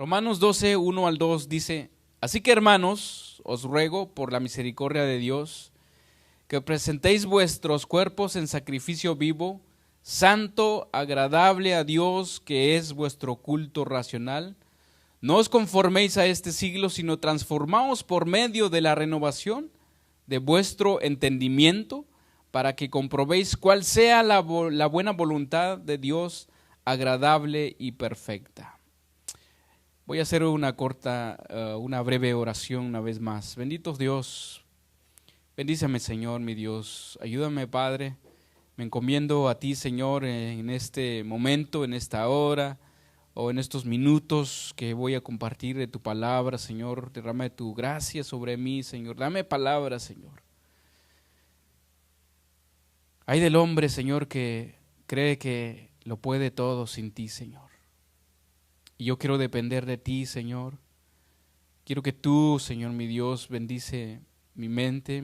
Romanos 12, 1 al 2 dice: Así que, hermanos, os ruego por la misericordia de Dios, que presentéis vuestros cuerpos en sacrificio vivo, santo, agradable a Dios, que es vuestro culto racional. No os conforméis a este siglo, sino transformaos por medio de la renovación de vuestro entendimiento, para que comprobéis cuál sea la buena voluntad de Dios, agradable y perfecta. Voy a hacer una breve oración una vez más. Bendito Dios, bendíceme, Señor, mi Dios. Ayúdame, Padre. Me encomiendo a ti, Señor, en este momento, en esta hora, o en estos minutos que voy a compartir de tu palabra, Señor. Derrama tu gracia sobre mí, Señor. Dame palabra, Señor. Ay del hombre, Señor, que cree que lo puede todo sin ti, Señor. Y yo quiero depender de ti, Señor. Quiero que tú, Señor, mi Dios, bendice mi mente,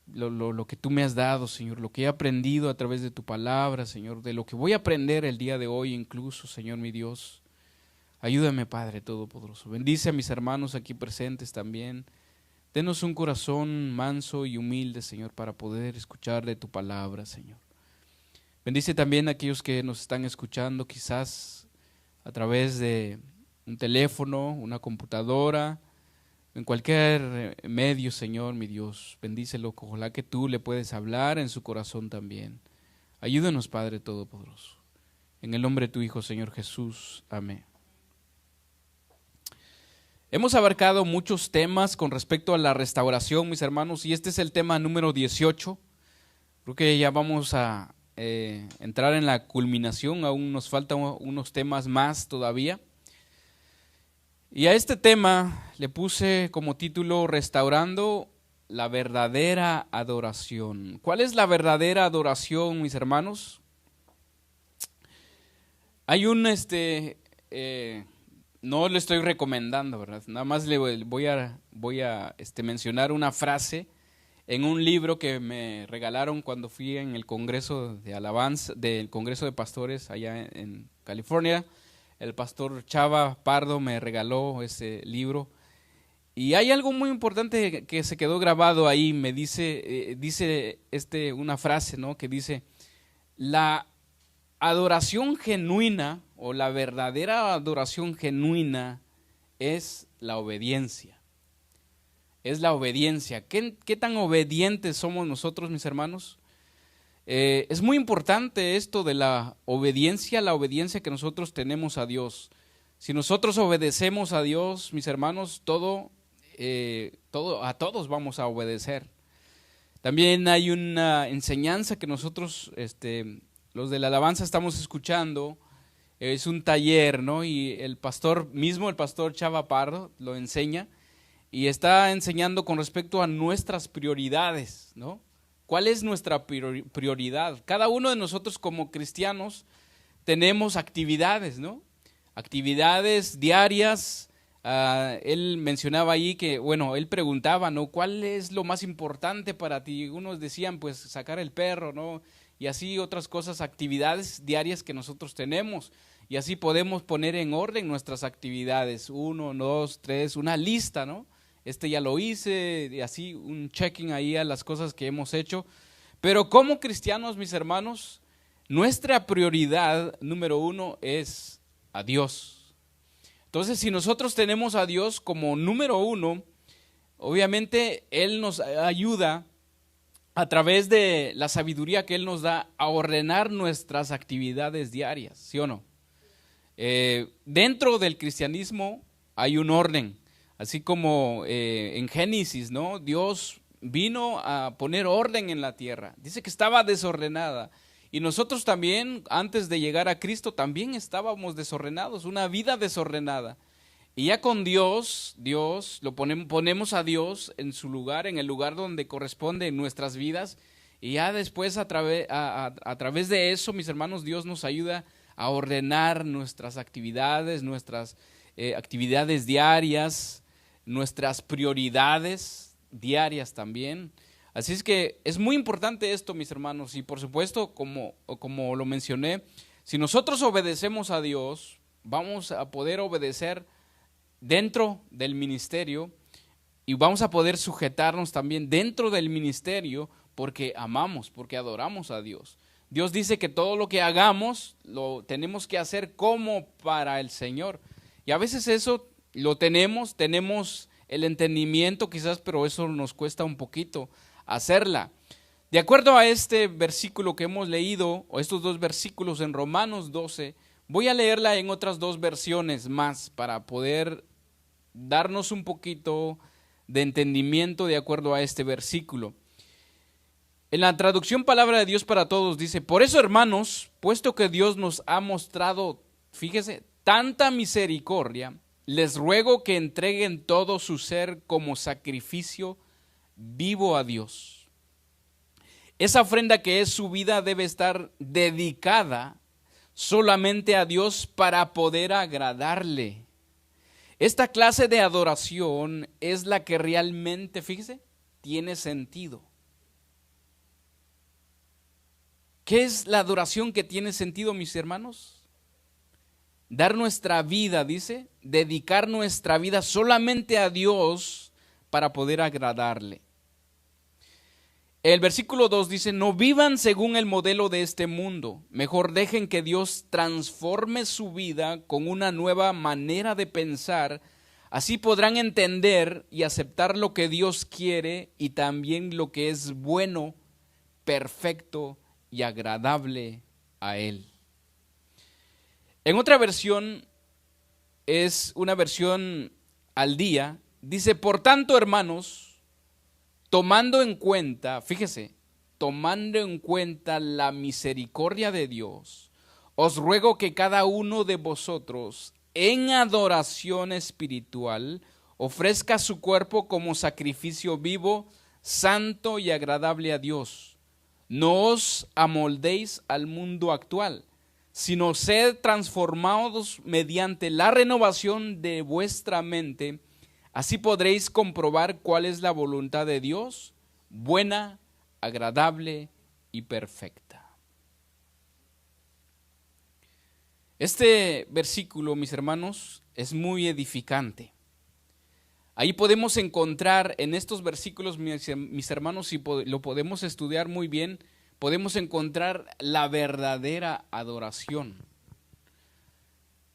lo que tú me has dado, Señor, lo que he aprendido a través de tu palabra, Señor, de lo que voy a aprender el día de hoy incluso, Señor, mi Dios. Ayúdame, Padre Todopoderoso. Bendice a mis hermanos aquí presentes también. Denos un corazón manso y humilde, Señor, para poder escuchar de tu palabra, Señor. Bendice también a aquellos que nos están escuchando, quizás a través de un teléfono, una computadora, en cualquier medio, Señor, mi Dios. Bendícelo, ojalá que tú le puedes hablar en su corazón también. Ayúdanos, Padre Todopoderoso. En el nombre de tu Hijo, Señor Jesús. Amén. Hemos abarcado muchos temas con respecto a la restauración, mis hermanos, y este es el tema número 18. Creo que ya vamos a entrar en la culminación, aún nos faltan unos temas más todavía. Y a este tema le puse como título: Restaurando la verdadera adoración. ¿Cuál es la verdadera adoración, mis hermanos? Hay no le estoy recomendando, ¿verdad? Nada más le voy a mencionar una frase en un libro que me regalaron cuando fui en el Congreso de Alabanza, del Congreso de Pastores allá en California. El pastor Chava Pardo me regaló ese libro. Y hay algo muy importante que se quedó grabado ahí. Me dice una frase, ¿no? Que dice: la adoración genuina o la verdadera adoración genuina es la obediencia. Es la obediencia. ¿Qué tan obedientes somos nosotros, mis hermanos? Es muy importante esto de la obediencia que nosotros tenemos a Dios. Si nosotros obedecemos a Dios, mis hermanos, a todos vamos a obedecer. También hay una enseñanza que nosotros, los de la alabanza, estamos escuchando. Es un taller, ¿no? Y el pastor Chava Pardo, lo enseña y está enseñando con respecto a nuestras prioridades, ¿no? ¿Cuál es nuestra prioridad? Cada uno de nosotros como cristianos tenemos actividades, ¿no? Actividades diarias. Él mencionaba ahí que, bueno, él preguntaba, ¿no? ¿Cuál es lo más importante para ti? Unos decían, pues, sacar el perro, ¿no? Y así otras cosas, actividades diarias que nosotros tenemos. Y así podemos poner en orden nuestras actividades. 1, 2, 3, una lista, ¿no? Ya lo hice, y así un checking ahí a las cosas que hemos hecho. Pero como cristianos, mis hermanos, nuestra prioridad número 1 es a Dios. Entonces, si nosotros tenemos a Dios como número 1, obviamente Él nos ayuda a través de la sabiduría que Él nos da a ordenar nuestras actividades diarias, ¿sí o no? Dentro del cristianismo hay un orden, así como en Génesis, ¿no? Dios vino a poner orden en la tierra. Dice que estaba desordenada. Y nosotros también, antes de llegar a Cristo, también estábamos desordenados, una vida desordenada. Y ya con Dios lo ponemos a Dios en su lugar, en el lugar donde corresponde en nuestras vidas. Y ya después a través de eso, mis hermanos, Dios nos ayuda a ordenar nuestras actividades, actividades diarias, nuestras prioridades diarias también. Así es que es muy importante esto, mis hermanos, y por supuesto, como lo mencioné, si nosotros obedecemos a Dios, vamos a poder obedecer dentro del ministerio y vamos a poder sujetarnos también dentro del ministerio porque amamos, porque adoramos a Dios. Dios dice que todo lo que hagamos lo tenemos que hacer como para el Señor. Y a veces eso lo tenemos el entendimiento quizás, pero eso nos cuesta un poquito hacerla. De acuerdo a este versículo que hemos leído, o estos dos versículos en Romanos 12, voy a leerla en otras dos versiones más para poder darnos un poquito de entendimiento de acuerdo a este versículo. En la traducción Palabra de Dios para Todos dice: por eso, hermanos, puesto que Dios nos ha mostrado, fíjese, tanta misericordia, les ruego que entreguen todo su ser como sacrificio vivo a Dios. Esa ofrenda que es su vida debe estar dedicada solamente a Dios para poder agradarle. Esta clase de adoración es la que realmente, fíjese, tiene sentido. ¿Qué es la adoración que tiene sentido, mis hermanos? Dar nuestra vida, dice, dedicar nuestra vida solamente a Dios para poder agradarle. El versículo 2 dice: no vivan según el modelo de este mundo, mejor dejen que Dios transforme su vida con una nueva manera de pensar, así podrán entender y aceptar lo que Dios quiere y también lo que es bueno, perfecto y agradable a Él. En otra versión, es una versión al día, dice: por tanto, hermanos, tomando en cuenta, fíjese, tomando en cuenta la misericordia de Dios, os ruego que cada uno de vosotros en adoración espiritual ofrezca su cuerpo como sacrificio vivo, santo y agradable a Dios. No os amoldéis al mundo actual, sino sed transformados mediante la renovación de vuestra mente. Así podréis comprobar cuál es la voluntad de Dios, buena, agradable y perfecta. Este versículo, mis hermanos, es muy edificante. Ahí podemos encontrar en estos versículos, mis hermanos, si lo podemos estudiar muy bien, podemos encontrar la verdadera adoración.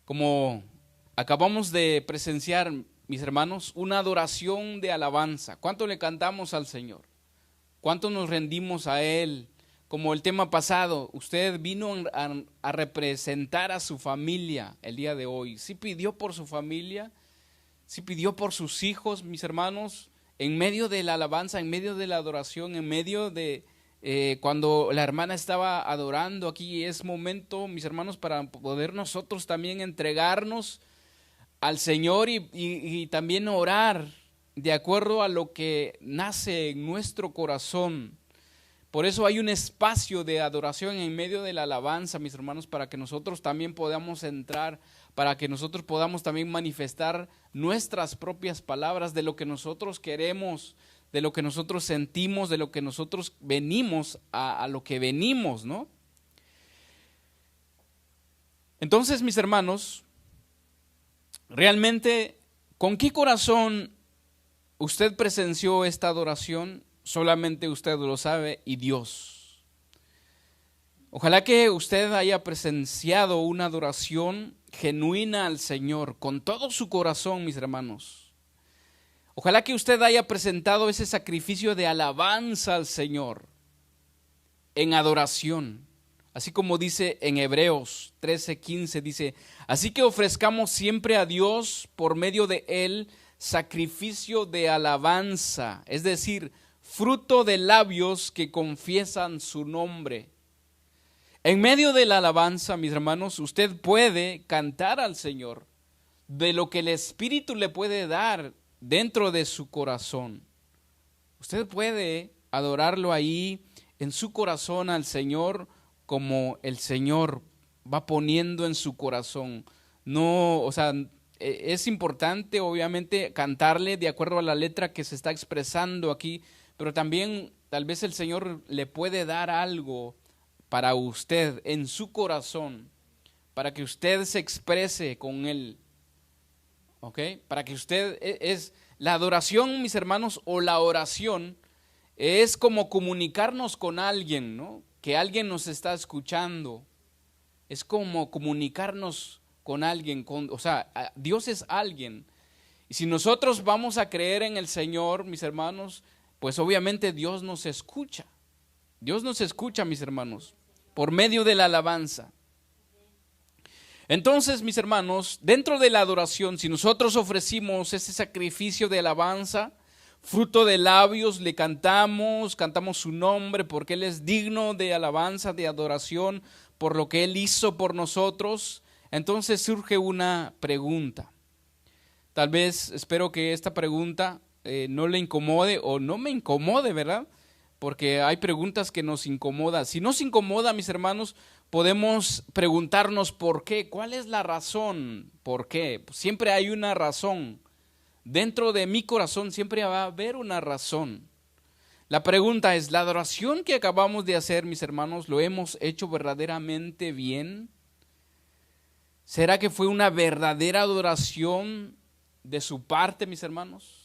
Como acabamos de presenciar, mis hermanos, una adoración de alabanza. ¿Cuánto le cantamos al Señor? ¿Cuánto nos rendimos a Él? Como el tema pasado, usted vino a representar a su familia el día de hoy. ¿Sí pidió por su familia? ¿Sí pidió por sus hijos, mis hermanos? En medio de la alabanza, en medio de la adoración, en medio de cuando la hermana estaba adorando, aquí es momento, mis hermanos, para poder nosotros también entregarnos al Señor y también orar de acuerdo a lo que nace en nuestro corazón. Por eso hay un espacio de adoración en medio de la alabanza, mis hermanos, para que nosotros también podamos entrar, para que nosotros podamos también manifestar nuestras propias palabras de lo que nosotros queremos, de lo que nosotros sentimos, de lo que nosotros venimos a lo que venimos, ¿no? Entonces, mis hermanos, realmente, ¿con qué corazón usted presenció esta adoración? Solamente usted lo sabe y Dios. Ojalá que usted haya presenciado una adoración genuina al Señor con todo su corazón, mis hermanos. Ojalá que usted haya presentado ese sacrificio de alabanza al Señor en adoración. Así como dice en Hebreos 13:15, dice: así que ofrezcamos siempre a Dios por medio de Él sacrificio de alabanza, es decir, fruto de labios que confiesan su nombre. En medio de la alabanza, mis hermanos, usted puede cantar al Señor de lo que el Espíritu le puede dar dentro de su corazón. Usted puede adorarlo ahí en su corazón al Señor, como el Señor va poniendo en su corazón. No, o sea, es importante obviamente cantarle de acuerdo a la letra que se está expresando aquí, pero también tal vez el Señor le puede dar algo para usted en su corazón, para que usted se exprese con Él. ¿Ok? Para que usted la adoración, mis hermanos, o la oración es como comunicarnos con alguien, ¿no? Que alguien nos está escuchando. Es como comunicarnos con alguien, o sea, Dios es alguien. Y si nosotros vamos a creer en el Señor, mis hermanos, pues obviamente Dios nos escucha. Dios nos escucha, mis hermanos, por medio de la alabanza. Entonces, mis hermanos, dentro de la adoración, si nosotros ofrecimos ese sacrificio de alabanza, fruto de labios, le cantamos su nombre porque Él es digno de alabanza, de adoración, por lo que Él hizo por nosotros, entonces surge una pregunta. Tal vez espero que esta pregunta no le incomode o no me incomode, ¿verdad? Porque hay preguntas que nos incomodan. Si nos incomoda, mis hermanos, podemos preguntarnos por qué. ¿Cuál es la razón? ¿Por qué? Siempre hay una razón. Dentro de mi corazón siempre va a haber una razón. La pregunta es, ¿la adoración que acabamos de hacer, mis hermanos, lo hemos hecho verdaderamente bien? ¿Será que fue una verdadera adoración de su parte, mis hermanos?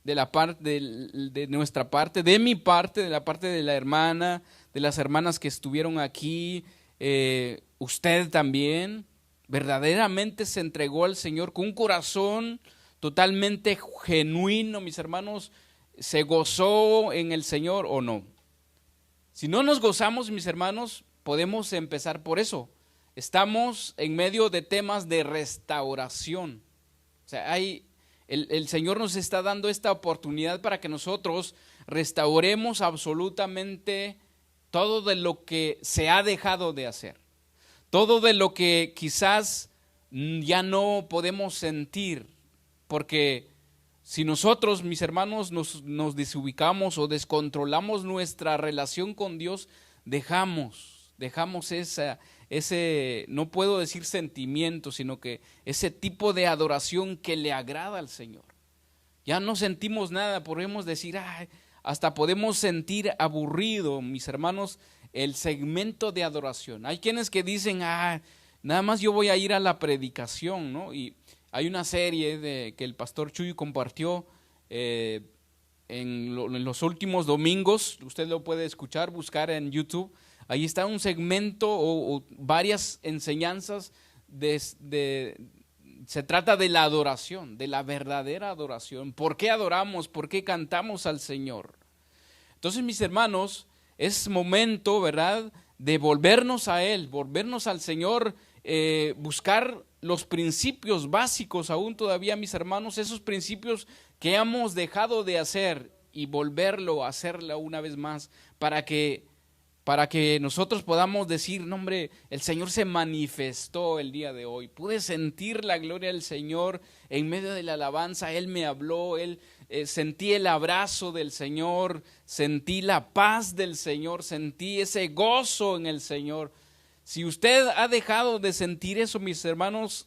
De la parte de nuestra parte, de mi parte, de la parte de la hermana, de las hermanas que estuvieron aquí, usted también, verdaderamente se entregó al Señor con un corazón totalmente genuino, mis hermanos, ¿se gozó en el Señor o no? Si no nos gozamos, mis hermanos, podemos empezar por eso. Estamos en medio de temas de restauración. O sea, el Señor nos está dando esta oportunidad para que nosotros restauremos absolutamente todo de lo que se ha dejado de hacer. Todo de lo que quizás ya no podemos sentir, porque si nosotros, mis hermanos, nos desubicamos o descontrolamos nuestra relación con Dios, dejamos ese, no puedo decir sentimiento, sino que ese tipo de adoración que le agrada al Señor. Ya no sentimos nada, podemos decir, hasta podemos sentir aburrido, mis hermanos, el segmento de adoración. Hay quienes que dicen, nada más yo voy a ir a la predicación, ¿no? Y hay una serie que el pastor Chuy compartió en los últimos domingos, usted lo puede escuchar, buscar en YouTube. Ahí está un segmento o varias enseñanzas se trata de la adoración, de la verdadera adoración. ¿Por qué adoramos? ¿Por qué cantamos al Señor? Entonces, mis hermanos, es momento, ¿verdad?, de volvernos a Él, volvernos al Señor, buscar los principios básicos aún todavía, mis hermanos, esos principios que hemos dejado de hacer y volverlo a hacerlo una vez más para que nosotros podamos decir, no hombre, el Señor se manifestó el día de hoy. Pude sentir la gloria del Señor en medio de la alabanza. Él me habló, sentí el abrazo del Señor, sentí la paz del Señor, sentí ese gozo en el Señor. Si usted ha dejado de sentir eso, mis hermanos,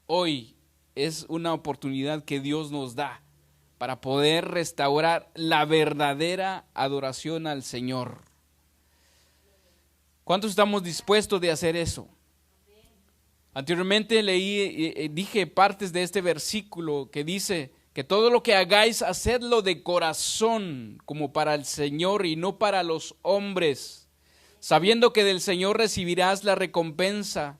hoy es una oportunidad que Dios nos da para poder restaurar la verdadera adoración al Señor. ¿Cuántos estamos dispuestos de hacer eso? Anteriormente dije partes de este versículo que dice que todo lo que hagáis, hacedlo de corazón, como para el Señor y no para los hombres, sabiendo que del Señor recibirás la recompensa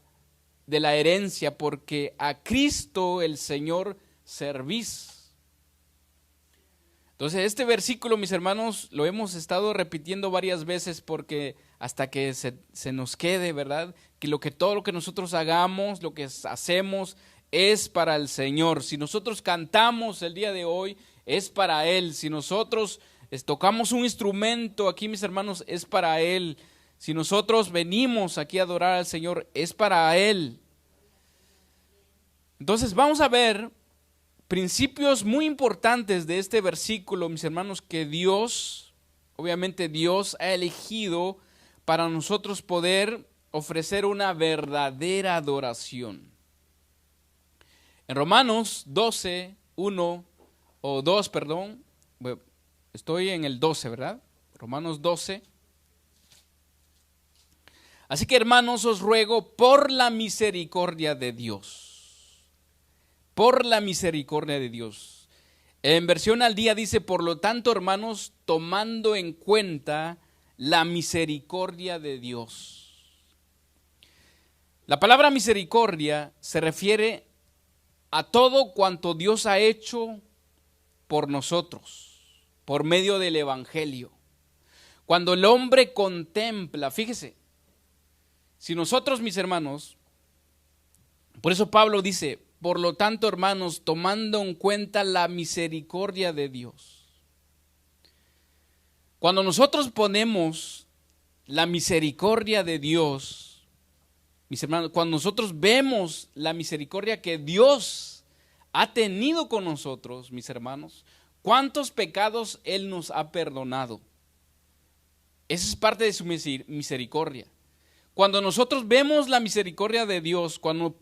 de la herencia, porque a Cristo el Señor servís. Entonces este versículo, mis hermanos, lo hemos estado repitiendo varias veces porque hasta que se nos quede, ¿verdad? Que todo lo que nosotros hagamos, lo que hacemos es para el Señor. Si nosotros cantamos el día de hoy, es para Él. Si nosotros tocamos un instrumento aquí, mis hermanos, es para Él. Si nosotros venimos aquí a adorar al Señor, es para Él. Entonces vamos a ver principios muy importantes de este versículo, mis hermanos, que Dios, obviamente Dios ha elegido para nosotros poder ofrecer una verdadera adoración. En Romanos 12, 1 o 2, perdón, estoy en el 12, ¿verdad? Romanos 12. Así que, hermanos, os ruego por la misericordia de Dios. Por la misericordia de Dios. En versión al día dice, por lo tanto, hermanos, tomando en cuenta la misericordia de Dios. La palabra misericordia se refiere a todo cuanto Dios ha hecho por nosotros, por medio del Evangelio. Cuando el hombre contempla, fíjese, si nosotros, mis hermanos, por eso Pablo dice, por lo tanto, hermanos, tomando en cuenta la misericordia de Dios. Cuando nosotros ponemos la misericordia de Dios, mis hermanos, cuando nosotros vemos la misericordia que Dios ha tenido con nosotros, mis hermanos, ¿cuántos pecados Él nos ha perdonado? Esa es parte de su misericordia. Cuando nosotros vemos la misericordia de Dios, cuando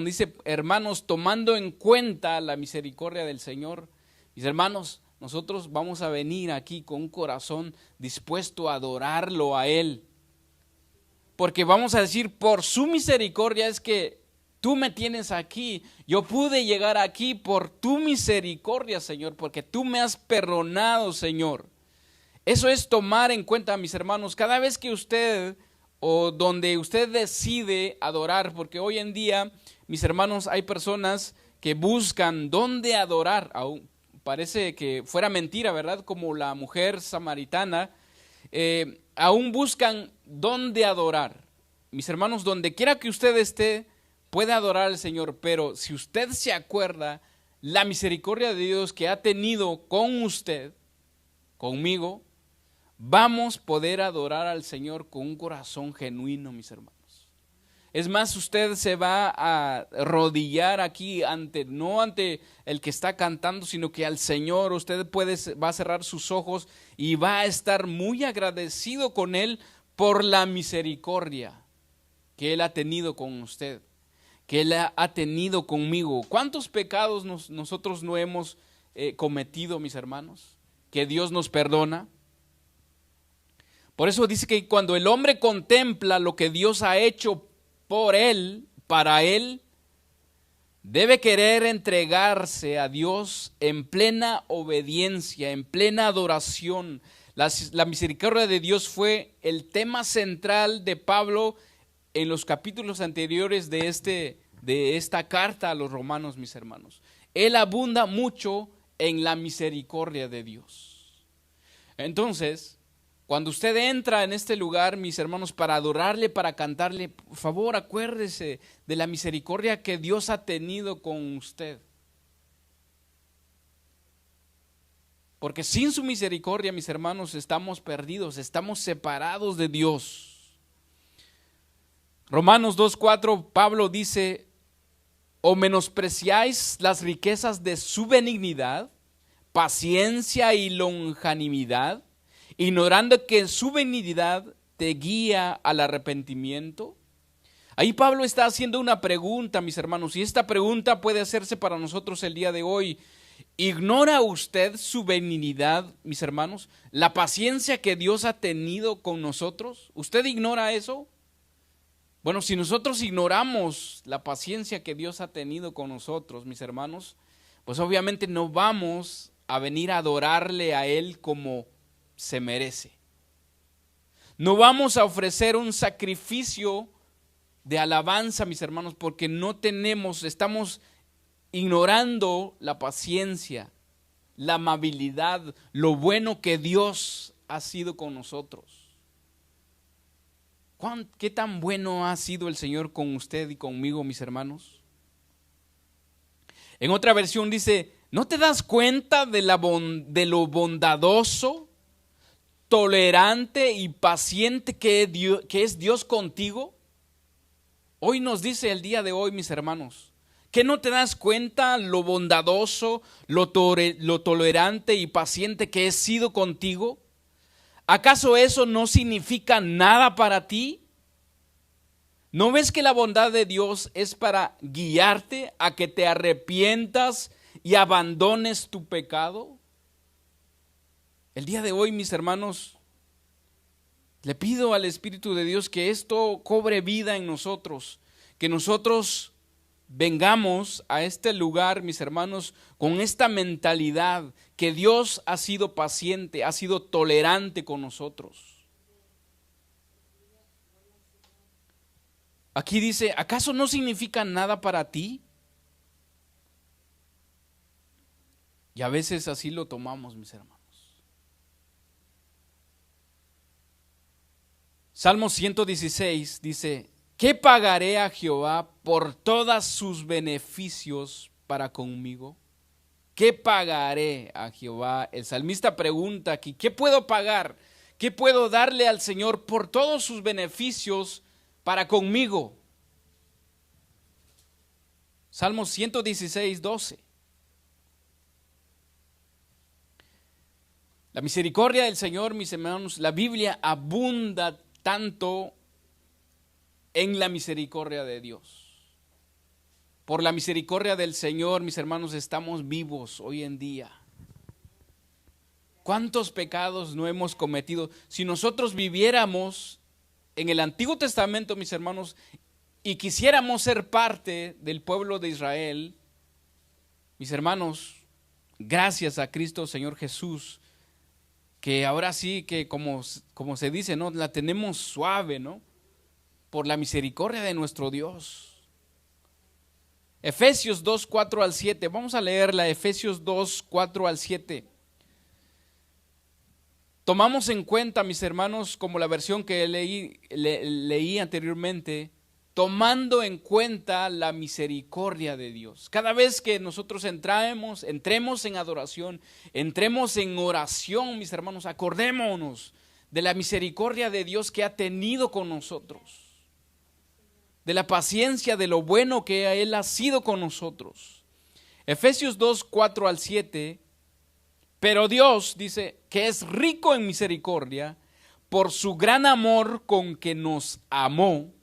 dice, hermanos, tomando en cuenta la misericordia del Señor, mis hermanos, nosotros vamos a venir aquí con un corazón dispuesto a adorarlo a Él. Porque vamos a decir, por su misericordia es que tú me tienes aquí. Yo pude llegar aquí por tu misericordia, Señor, porque tú me has perdonado, Señor. Eso es tomar en cuenta, mis hermanos, cada vez que usted o donde usted decide adorar, porque hoy en día, mis hermanos, hay personas que buscan dónde adorar. Aún parece que fuera mentira, ¿verdad? Como la mujer samaritana, aún buscan dónde adorar. Mis hermanos, donde quiera que usted esté, puede adorar al Señor, pero si usted se acuerda la misericordia de Dios que ha tenido con usted, conmigo, vamos a poder adorar al Señor con un corazón genuino, mis hermanos. Es más, usted se va a arrodillar aquí no ante el que está cantando, sino que al Señor. Usted va a cerrar sus ojos y va a estar muy agradecido con Él por la misericordia que Él ha tenido con usted, que Él ha tenido conmigo. ¿Cuántos pecados nosotros no hemos cometido, mis hermanos? Que Dios nos perdona. Por eso dice que cuando el hombre contempla lo que Dios ha hecho por él, para él, debe querer entregarse a Dios en plena obediencia, en plena adoración. La misericordia de Dios fue el tema central de Pablo en los capítulos anteriores de esta carta a los romanos, mis hermanos. Él abunda mucho en la misericordia de Dios. Entonces, cuando usted entra en este lugar, mis hermanos, para adorarle, para cantarle, por favor, acuérdese de la misericordia que Dios ha tenido con usted. Porque sin su misericordia, mis hermanos, estamos perdidos, estamos separados de Dios. Romanos 2:4, Pablo dice, ¿o menospreciáis las riquezas de su benignidad, paciencia y longanimidad, ignorando que su benignidad te guía al arrepentimiento? Ahí Pablo está haciendo una pregunta, mis hermanos, y esta pregunta puede hacerse para nosotros el día de hoy. ¿Ignora usted su benignidad, mis hermanos? ¿La paciencia que Dios ha tenido con nosotros? ¿Usted ignora eso? Bueno, si nosotros ignoramos la paciencia que Dios ha tenido con nosotros, mis hermanos, pues obviamente no vamos a venir a adorarle a Él como se merece. No vamos a ofrecer un sacrificio de alabanza, mis hermanos, porque estamos ignorando la paciencia, la amabilidad, lo bueno que Dios ha sido con nosotros. ¿Qué tan bueno ha sido el Señor con usted y conmigo, mis hermanos? En otra versión dice, ¿no te das cuenta de lo bondadoso, tolerante y paciente que es Dios contigo? Hoy nos dice el día de hoy, mis hermanos, ¿que no te das cuenta lo bondadoso, lo tolerante y paciente que he sido contigo? ¿Acaso eso no significa nada para ti? ¿No ves que la bondad de Dios es para guiarte a que te arrepientas y abandones tu pecado? El día de hoy, mis hermanos, Le pido al Espíritu de Dios que esto cobre vida en nosotros, que nosotros vengamos a este lugar, mis hermanos, con esta mentalidad que Dios ha sido paciente, ha sido tolerante con nosotros. Aquí dice, ¿acaso no significa nada para ti? Y a veces así lo tomamos, mis hermanos. Salmo 116 dice, ¿qué pagaré a Jehová por todos sus beneficios para conmigo? ¿Qué pagaré a Jehová? El salmista pregunta aquí, ¿qué puedo pagar? ¿Qué puedo darle al Señor por todos sus beneficios para conmigo? Salmo 116, 12. La misericordia del Señor, mis hermanos, la Biblia abunda tanto en la misericordia de Dios. Por la misericordia del Señor, mis hermanos, estamos vivos hoy en día. ¿Cuántos pecados no hemos cometido? Si nosotros viviéramos en el Antiguo Testamento, mis hermanos, y quisiéramos ser parte del pueblo de Israel, mis hermanos, gracias a Cristo Señor Jesús, que ahora sí que como se dice, ¿no? La tenemos suave, ¿no? Por la misericordia de nuestro Dios. Efesios 2, 4 al 7. Vamos a leerla, Efesios 2, 4 al 7. Tomamos en cuenta, mis hermanos, como la versión que leí anteriormente, tomando en cuenta la misericordia de Dios. Cada vez que nosotros entremos en adoración, entremos en oración, mis hermanos, acordémonos de la misericordia de Dios que ha tenido con nosotros, de la paciencia, de lo bueno que Él ha sido con nosotros. Efesios 2, 4 al 7, pero Dios dice que es rico en misericordia por su gran amor con que nos amó,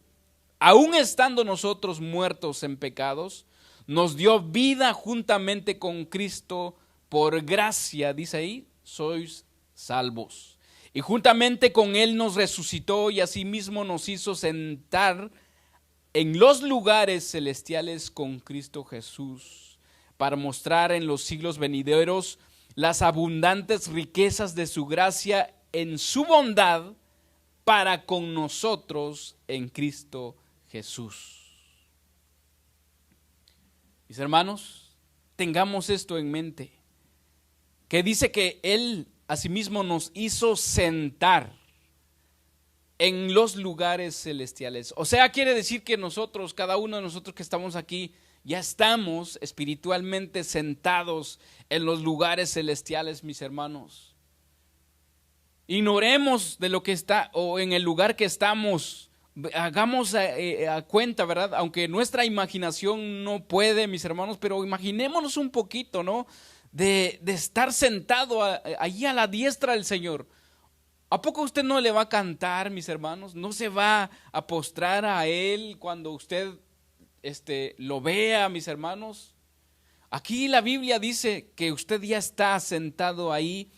aun estando nosotros muertos en pecados, nos dio vida juntamente con Cristo, por gracia, dice ahí, sois salvos. Y juntamente con Él nos resucitó y asimismo nos hizo sentar en los lugares celestiales con Cristo Jesús, para mostrar en los siglos venideros las abundantes riquezas de su gracia en su bondad para con nosotros en Cristo Jesús. Mis hermanos, tengamos esto en mente, que dice que Él asimismo nos hizo sentar en los lugares celestiales. O sea, quiere decir que nosotros, cada uno de nosotros que estamos aquí, ya estamos espiritualmente sentados en los lugares celestiales, mis hermanos. Ignoremos de lo que está o en el lugar que estamos. Hagamos a cuenta, ¿verdad? Aunque nuestra imaginación no puede, mis hermanos, pero imaginémonos un poquito, ¿no? De estar sentado allí a la diestra del Señor. ¿A poco usted no le va a cantar, mis hermanos? ¿No se va a postrar a Él cuando usted lo vea, mis hermanos? Aquí la Biblia dice que usted ya está sentado ahí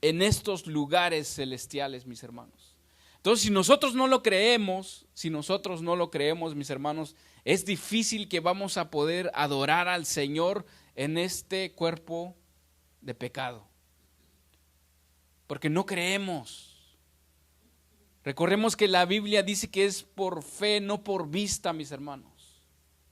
en estos lugares celestiales, mis hermanos. Entonces, si nosotros no lo creemos, mis hermanos, es difícil que vamos a poder adorar al Señor en este cuerpo de pecado. Porque no creemos. Recordemos que la Biblia dice que es por fe, no por vista, mis hermanos.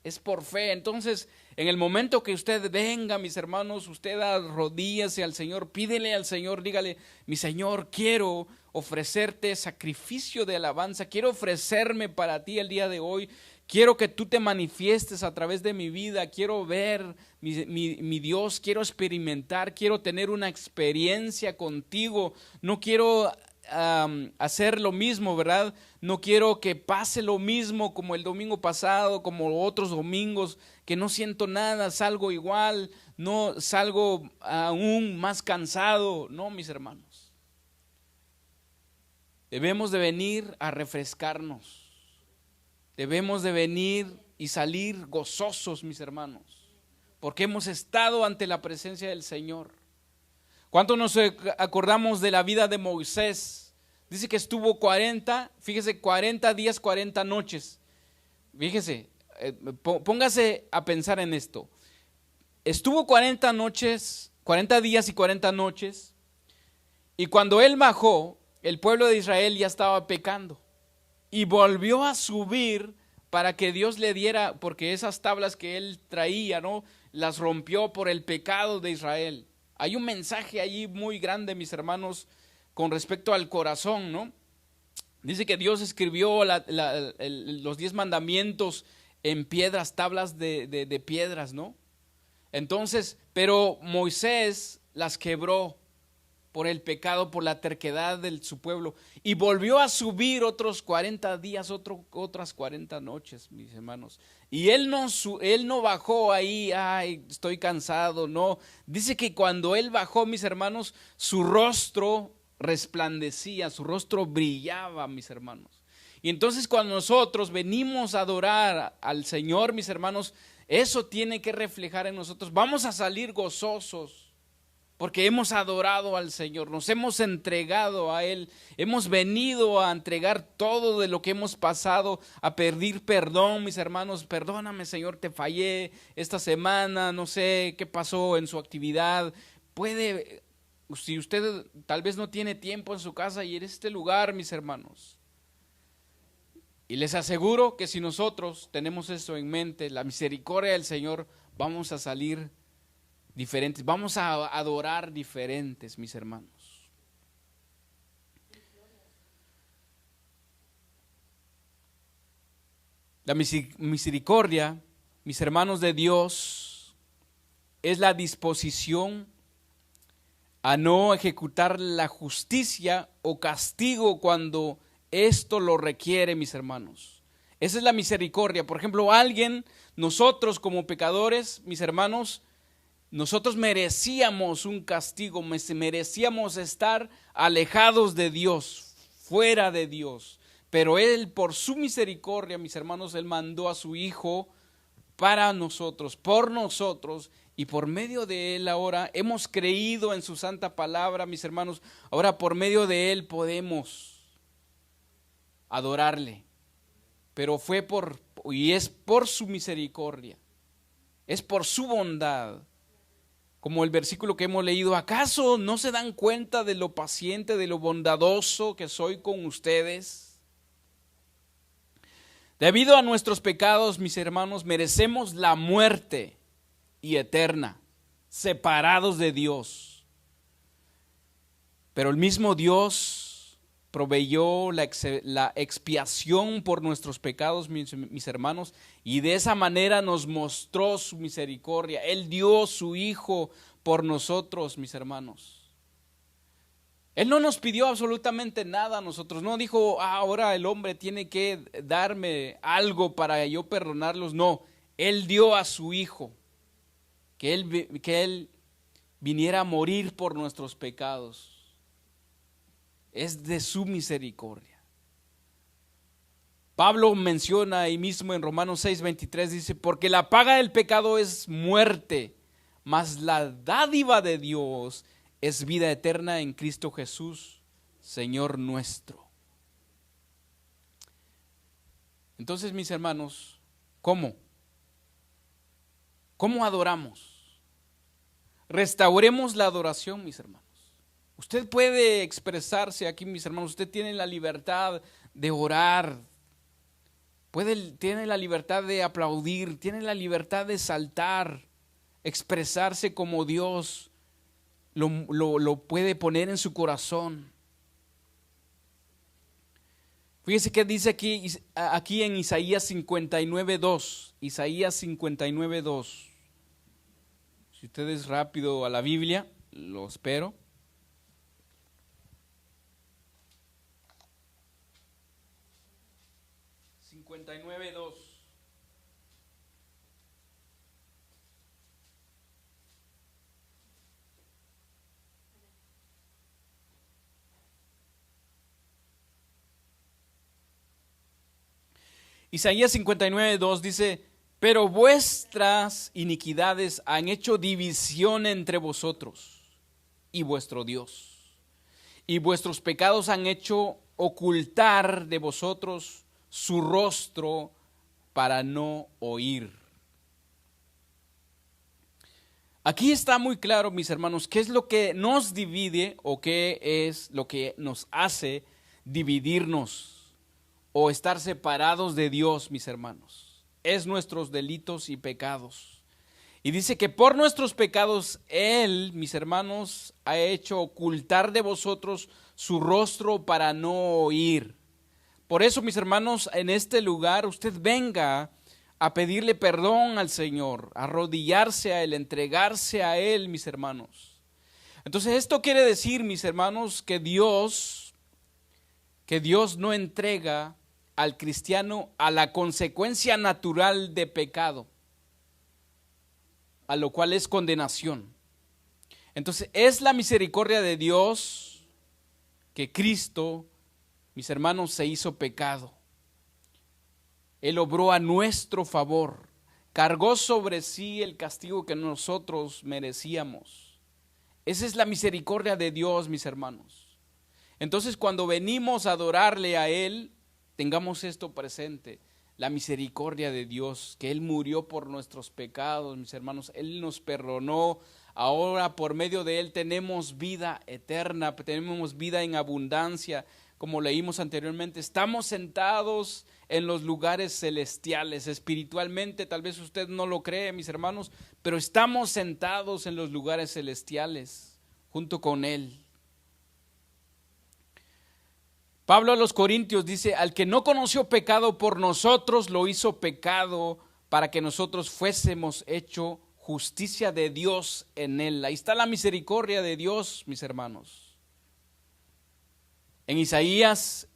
Es por fe. Entonces, en el momento que usted venga, mis hermanos, usted arrodíllese al Señor, pídele al Señor, dígale, mi Señor, quiero ofrecerte sacrificio de alabanza, quiero ofrecerme para ti el día de hoy, quiero que tú te manifiestes a través de mi vida, quiero ver mi Dios, quiero experimentar, quiero tener una experiencia contigo, no quiero hacer lo mismo, ¿verdad? No quiero que pase lo mismo como el domingo pasado, como otros domingos, que no siento nada, salgo igual, no salgo aún más cansado. No, mis hermanos. Debemos de venir a refrescarnos. Debemos de venir y salir gozosos, mis hermanos, porque hemos estado ante la presencia del Señor. ¿Cuánto nos acordamos de la vida de Moisés? Dice que estuvo 40, fíjese, 40 días, 40 noches. Fíjese, póngase a pensar en esto. Estuvo 40 noches, 40 días y 40 noches, y cuando él bajó, el pueblo de Israel ya estaba pecando, y volvió a subir para que Dios le diera, porque esas tablas que él traía, ¿no?, las rompió por el pecado de Israel. Hay un mensaje allí muy grande, mis hermanos, con respecto al corazón, ¿no? Dice que Dios escribió los 10 mandamientos en piedras, tablas de piedras, ¿no? Entonces, pero Moisés las quebró por el pecado, por la terquedad de su pueblo, y volvió a subir otros 40 días, otras 40 noches, mis hermanos. Y él no bajó ahí, ay, estoy cansado, no. Dice que cuando él bajó, mis hermanos, su rostro resplandecía, su rostro brillaba, mis hermanos. Y entonces cuando nosotros venimos a adorar al Señor, mis hermanos, eso tiene que reflejar en nosotros. Vamos a salir gozosos porque hemos adorado al Señor, nos hemos entregado a Él, hemos venido a entregar todo de lo que hemos pasado, a pedir perdón, mis hermanos. Perdóname, Señor, te fallé esta semana, no sé qué pasó en su actividad. Si usted tal vez no tiene tiempo en su casa y en este lugar, mis hermanos, y les aseguro que si nosotros tenemos eso en mente, la misericordia del Señor, vamos a salir diferentes, vamos a adorar diferentes, mis hermanos. La misericordia, mis hermanos, de Dios es la disposición a no ejecutar la justicia o castigo cuando esto lo requiere, mis hermanos. Esa es la misericordia. Por ejemplo, nosotros como pecadores, mis hermanos, nosotros merecíamos un castigo, merecíamos estar alejados de Dios, fuera de Dios. Pero Él, por su misericordia, mis hermanos, Él mandó a su Hijo para nosotros, por nosotros, y por medio de Él ahora hemos creído en su santa palabra, mis hermanos. Ahora por medio de Él podemos adorarle, pero y es por su misericordia, es por su bondad. Como el versículo que hemos leído, ¿acaso no se dan cuenta de lo paciente, de lo bondadoso que soy con ustedes? Debido a nuestros pecados, mis hermanos, merecemos la muerte y eterna, separados de Dios. Pero el mismo Dios proveyó la expiación por nuestros pecados, mis hermanos, y de esa manera nos mostró su misericordia. Él dio su Hijo por nosotros, mis hermanos. Él no nos pidió absolutamente nada a nosotros, no dijo, ahora el hombre tiene que darme algo para yo perdonarlos. No, Él dio a su Hijo, que él viniera a morir por nuestros pecados. Es de su misericordia. Pablo menciona ahí mismo en Romanos 6:23, dice, porque la paga del pecado es muerte, mas la dádiva de Dios es vida eterna en Cristo Jesús, Señor nuestro. Entonces, mis hermanos, ¿cómo adoramos? Restauremos la adoración, mis hermanos. Usted puede expresarse aquí, mis hermanos. Usted tiene la libertad de orar, tiene la libertad de aplaudir, tiene la libertad de saltar, expresarse como Dios lo puede poner en su corazón. Fíjese que dice aquí en Isaías 59:2. Isaías 59:2. Si usted es rápido a la Biblia, lo espero. Isaías 59:2 dice, pero vuestras iniquidades han hecho división entre vosotros y vuestro Dios, y vuestros pecados han hecho ocultar de vosotros su rostro para no oír. Aquí está muy claro, mis hermanos, qué es lo que nos divide o qué es lo que nos hace dividirnos o estar separados de Dios, mis hermanos. Es nuestros delitos y pecados. Y dice que por nuestros pecados Él, mis hermanos, ha hecho ocultar de vosotros su rostro para no oír. Por eso, mis hermanos, en este lugar usted venga a pedirle perdón al Señor, a arrodillarse a Él, entregarse a Él, mis hermanos. Entonces esto quiere decir, mis hermanos, que Dios no entrega al cristiano a la consecuencia natural de pecado, a lo cual es condenación. Entonces es la misericordia de Dios que Cristo, mis hermanos, se hizo pecado. Él obró a nuestro favor, cargó sobre sí el castigo que nosotros merecíamos. Esa es la misericordia de Dios, mis hermanos. Entonces, cuando venimos a adorarle a Él, tengamos esto presente, la misericordia de Dios, que Él murió por nuestros pecados, mis hermanos. Él nos perdonó. Ahora por medio de Él tenemos vida eterna, tenemos vida en abundancia. Como leímos anteriormente, estamos sentados en los lugares celestiales. Espiritualmente, tal vez usted no lo cree, mis hermanos, pero estamos sentados en los lugares celestiales junto con Él. Pablo a los Corintios dice: al que no conoció pecado, por nosotros lo hizo pecado, para que nosotros fuésemos hecho justicia de Dios en Él. Ahí está la misericordia de Dios, mis hermanos. En Isaías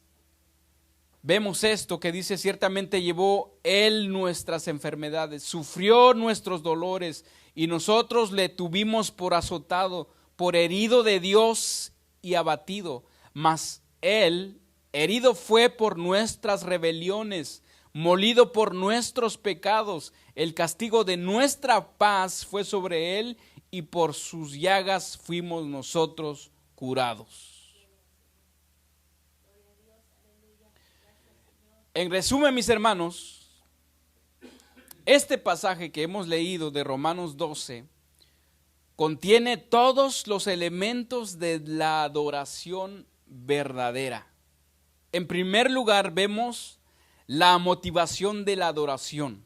vemos esto que dice: ciertamente llevó Él nuestras enfermedades, sufrió nuestros dolores, y nosotros le tuvimos por azotado, por herido de Dios y abatido. Mas Él herido fue por nuestras rebeliones, molido por nuestros pecados. El castigo de nuestra paz fue sobre Él, y por sus llagas fuimos nosotros curados. En resumen, mis hermanos, este pasaje que hemos leído de Romanos 12 contiene todos los elementos de la adoración verdadera. En primer lugar, vemos la motivación de la adoración.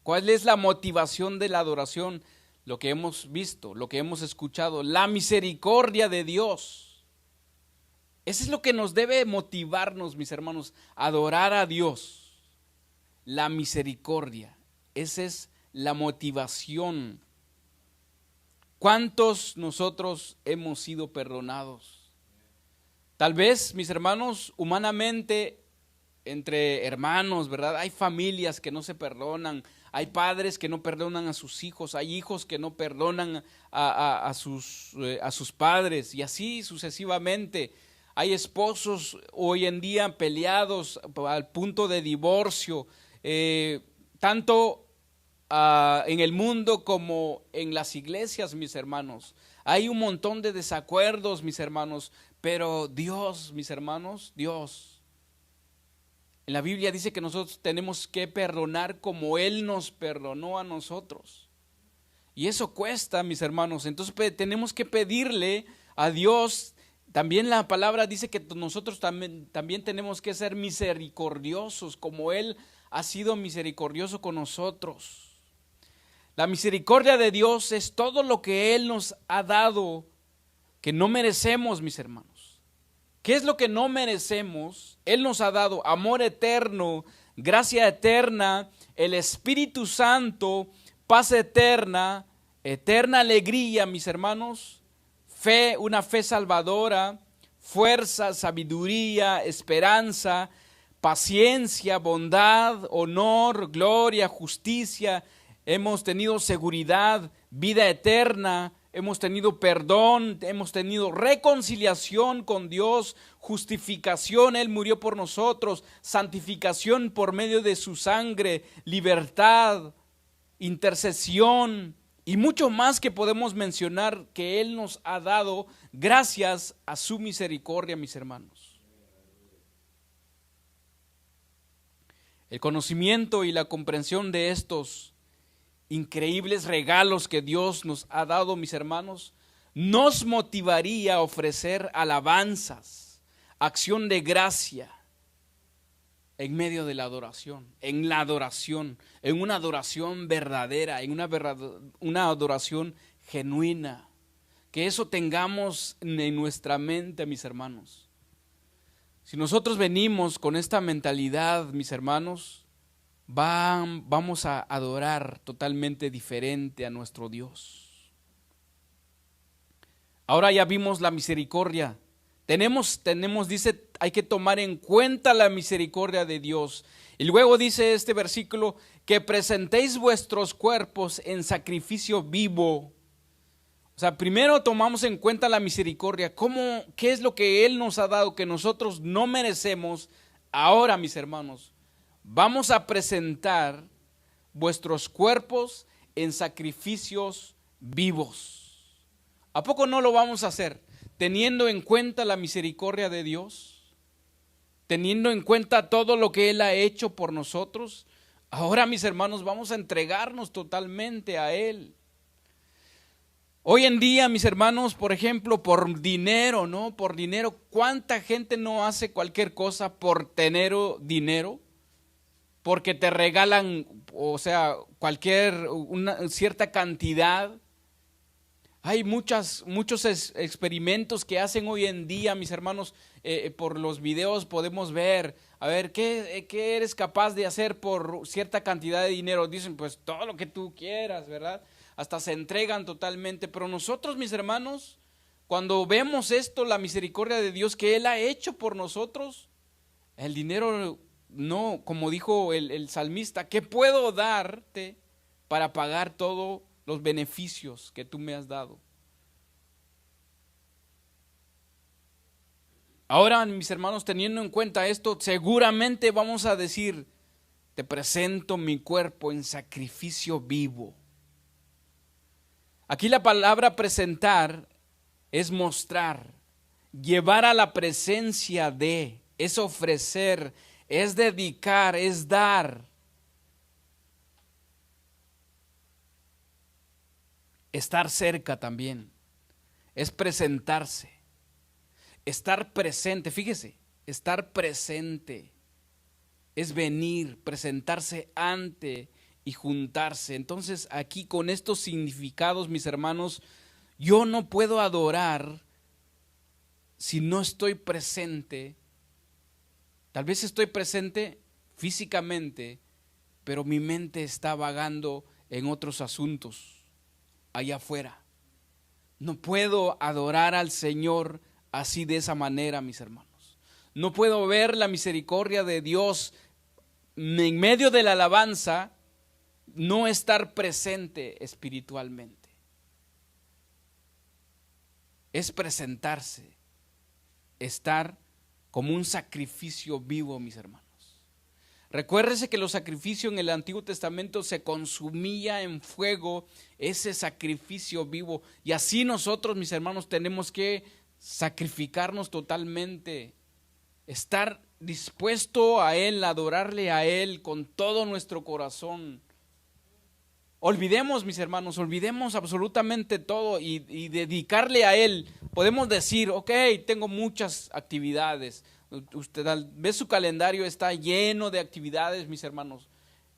¿Cuál es la motivación de la adoración? Lo que hemos visto, lo que hemos escuchado, la misericordia de Dios. Eso es lo que nos debe motivarnos, mis hermanos, adorar a Dios. La misericordia, esa es la motivación. ¿Cuántos nosotros hemos sido perdonados? Tal vez, mis hermanos, humanamente, entre hermanos, ¿verdad? Hay familias que no se perdonan, hay padres que no perdonan a sus hijos, hay hijos que no perdonan a sus padres, y así sucesivamente. Hay esposos hoy en día peleados al punto de divorcio, tanto en el mundo como en las iglesias, mis hermanos. Hay un montón de desacuerdos, mis hermanos, pero Dios, mis hermanos, Dios. En la Biblia dice que nosotros tenemos que perdonar como Él nos perdonó a nosotros. Y eso cuesta, mis hermanos. Entonces tenemos que pedirle a Dios. También la palabra dice que nosotros también tenemos que ser misericordiosos, como Él ha sido misericordioso con nosotros. La misericordia de Dios es todo lo que Él nos ha dado, que no merecemos, mis hermanos. ¿Qué es lo que no merecemos? Él nos ha dado amor eterno, gracia eterna, el Espíritu Santo, paz eterna, eterna alegría, mis hermanos. Fe, una fe salvadora, fuerza, sabiduría, esperanza, paciencia, bondad, honor, gloria, justicia. Hemos tenido seguridad, vida eterna, hemos tenido perdón, hemos tenido reconciliación con Dios, justificación, Él murió por nosotros, santificación por medio de su sangre, libertad, intercesión, y mucho más que podemos mencionar que Él nos ha dado gracias a su misericordia, mis hermanos. El conocimiento y la comprensión de estos increíbles regalos que Dios nos ha dado, mis hermanos, nos motivaría a ofrecer alabanzas, acción de gracia en medio de la adoración, en una adoración verdadera, en una adoración genuina. Que eso tengamos en nuestra mente, mis hermanos. Si nosotros venimos con esta mentalidad, mis hermanos, vamos a adorar totalmente diferente a nuestro Dios. Ahora ya vimos la misericordia. Dice, hay que tomar en cuenta la misericordia de Dios. Y luego dice este versículo, que presentéis vuestros cuerpos en sacrificio vivo. O sea, primero tomamos en cuenta la misericordia. ¿Qué es lo que Él nos ha dado que nosotros no merecemos? Ahora, mis hermanos, vamos a presentar vuestros cuerpos en sacrificios vivos. ¿A poco no lo vamos a hacer? Teniendo en cuenta la misericordia de Dios, teniendo en cuenta todo lo que Él ha hecho por nosotros. Ahora, mis hermanos, vamos a entregarnos totalmente a Él. Hoy en día, mis hermanos, por ejemplo, por dinero, ¿no? Por dinero, ¿cuánta gente no hace cualquier cosa por tener dinero? Porque te regalan, o sea, una cierta cantidad. Hay muchos experimentos que hacen hoy en día, mis hermanos, por los videos podemos ver, a ver, ¿qué eres capaz de hacer por cierta cantidad de dinero? Dicen, pues todo lo que tú quieras, ¿verdad? Hasta se entregan totalmente, pero nosotros, mis hermanos, cuando vemos esto, la misericordia de Dios que Él ha hecho por nosotros, el dinero no, como dijo el salmista, ¿qué puedo darte para pagar todos los beneficios que tú me has dado? Ahora, mis hermanos, teniendo en cuenta esto, seguramente vamos a decir, te presento mi cuerpo en sacrificio vivo. Aquí la palabra presentar es mostrar, llevar a la presencia de, es ofrecer, es dedicar, es dar. Estar cerca también, es presentarse, estar presente, fíjese, estar presente, es venir, presentarse ante y juntarse. Entonces aquí con estos significados, mis hermanos, yo no puedo adorar si no estoy presente. Tal vez estoy presente físicamente, pero mi mente está vagando en otros asuntos allá afuera. No puedo adorar al Señor así, de esa manera, mis hermanos. No puedo ver la misericordia de Dios en medio de la alabanza, no estar presente espiritualmente. Es presentarse, estar como un sacrificio vivo, mis hermanos. Recuérdese que los sacrificios en el Antiguo Testamento se consumía en fuego, ese sacrificio vivo. Y así nosotros, mis hermanos, tenemos que sacrificarnos totalmente, estar dispuesto a Él, adorarle a Él con todo nuestro corazón. Olvidemos, mis hermanos, olvidemos absolutamente todo y dedicarle a Él. Podemos decir, ok, tengo muchas actividades. Usted ve su calendario, está lleno de actividades, mis hermanos.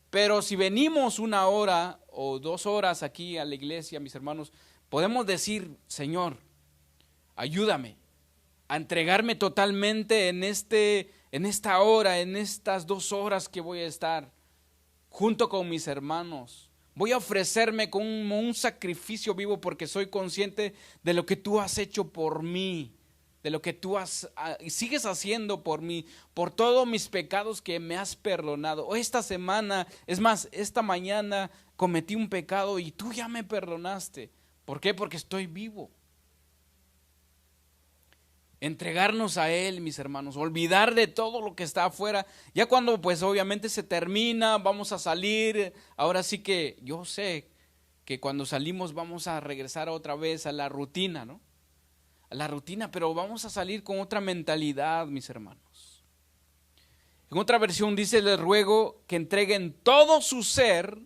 Pero si venimos 1 hora o 2 horas aquí a la iglesia, mis hermanos, podemos decir, Señor, ayúdame a entregarme totalmente en esta hora, en estas 2 horas que voy a estar junto con mis hermanos. Voy a ofrecerme como un sacrificio vivo porque soy consciente de lo que tú has hecho por mí, de lo que tú sigues haciendo por mí, por todos mis pecados que me has perdonado. Esta semana, es más, esta mañana cometí un pecado y tú ya me perdonaste. ¿Por qué? Porque estoy vivo. Entregarnos a Él, mis hermanos, olvidar de todo lo que está afuera. Ya cuando pues obviamente se termina, vamos a salir. Ahora sí que yo sé que cuando salimos vamos a regresar otra vez a la rutina, ¿no? A la rutina, pero vamos a salir con otra mentalidad, mis hermanos. En otra versión dice, les ruego que entreguen todo su ser,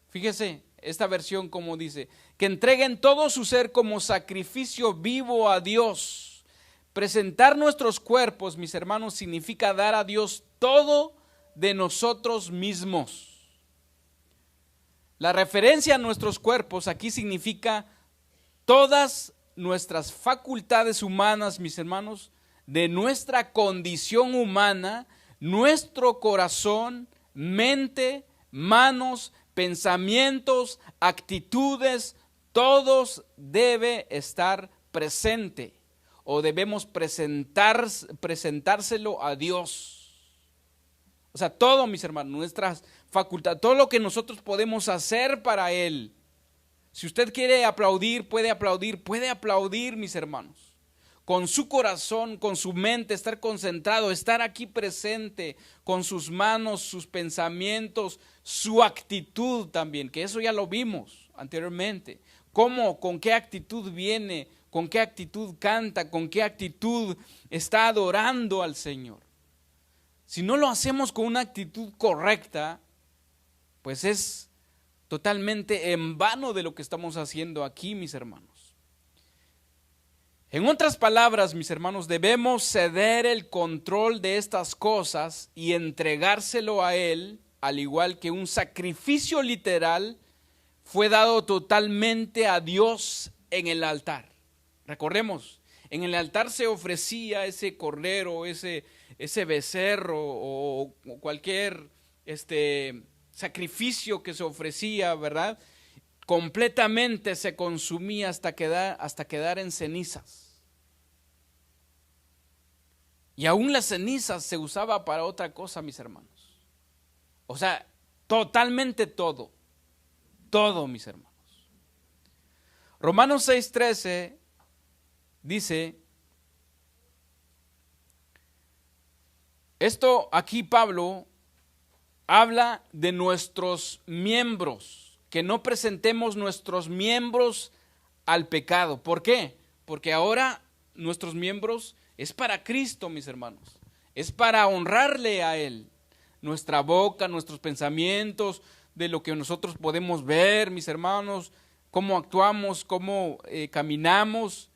fíjese, esta versión como dice, que entreguen todo su ser como sacrificio vivo a Dios. Presentar nuestros cuerpos, mis hermanos, significa dar a Dios todo de nosotros mismos. La referencia a nuestros cuerpos aquí significa todas nuestras facultades humanas, mis hermanos, de nuestra condición humana, nuestro corazón, mente, manos, pensamientos, actitudes, todos debe estar presente o debemos presentárselo a Dios. O sea, todo, mis hermanos, nuestras facultades, todo lo que nosotros podemos hacer para Él. Si usted quiere aplaudir, puede aplaudir, mis hermanos. Con su corazón, con su mente, estar concentrado, estar aquí presente, con sus manos, sus pensamientos, su actitud también, que eso ya lo vimos anteriormente. ¿Cómo? ¿Con qué actitud viene? ¿Con qué actitud canta? ¿Con qué actitud está adorando al Señor? Si no lo hacemos con una actitud correcta, pues es totalmente en vano de lo que estamos haciendo aquí, mis hermanos. En otras palabras, mis hermanos, debemos ceder el control de estas cosas y entregárselo a Él, al igual que un sacrificio literal fue dado totalmente a Dios en el altar. Recordemos, en el altar se ofrecía ese cordero, ese becerro o cualquier sacrificio que se ofrecía, ¿verdad? Completamente se consumía hasta quedar en cenizas. Y aún las cenizas se usaba para otra cosa, mis hermanos. O sea, totalmente todo, mis hermanos. Romanos 6:13 dice, esto aquí Pablo habla de nuestros miembros, que no presentemos nuestros miembros al pecado. ¿Por qué? Porque ahora nuestros miembros es para Cristo, mis hermanos. Es para honrarle a Él. Nuestra boca, nuestros pensamientos, de lo que nosotros podemos ver, mis hermanos, cómo actuamos, cómo caminamos.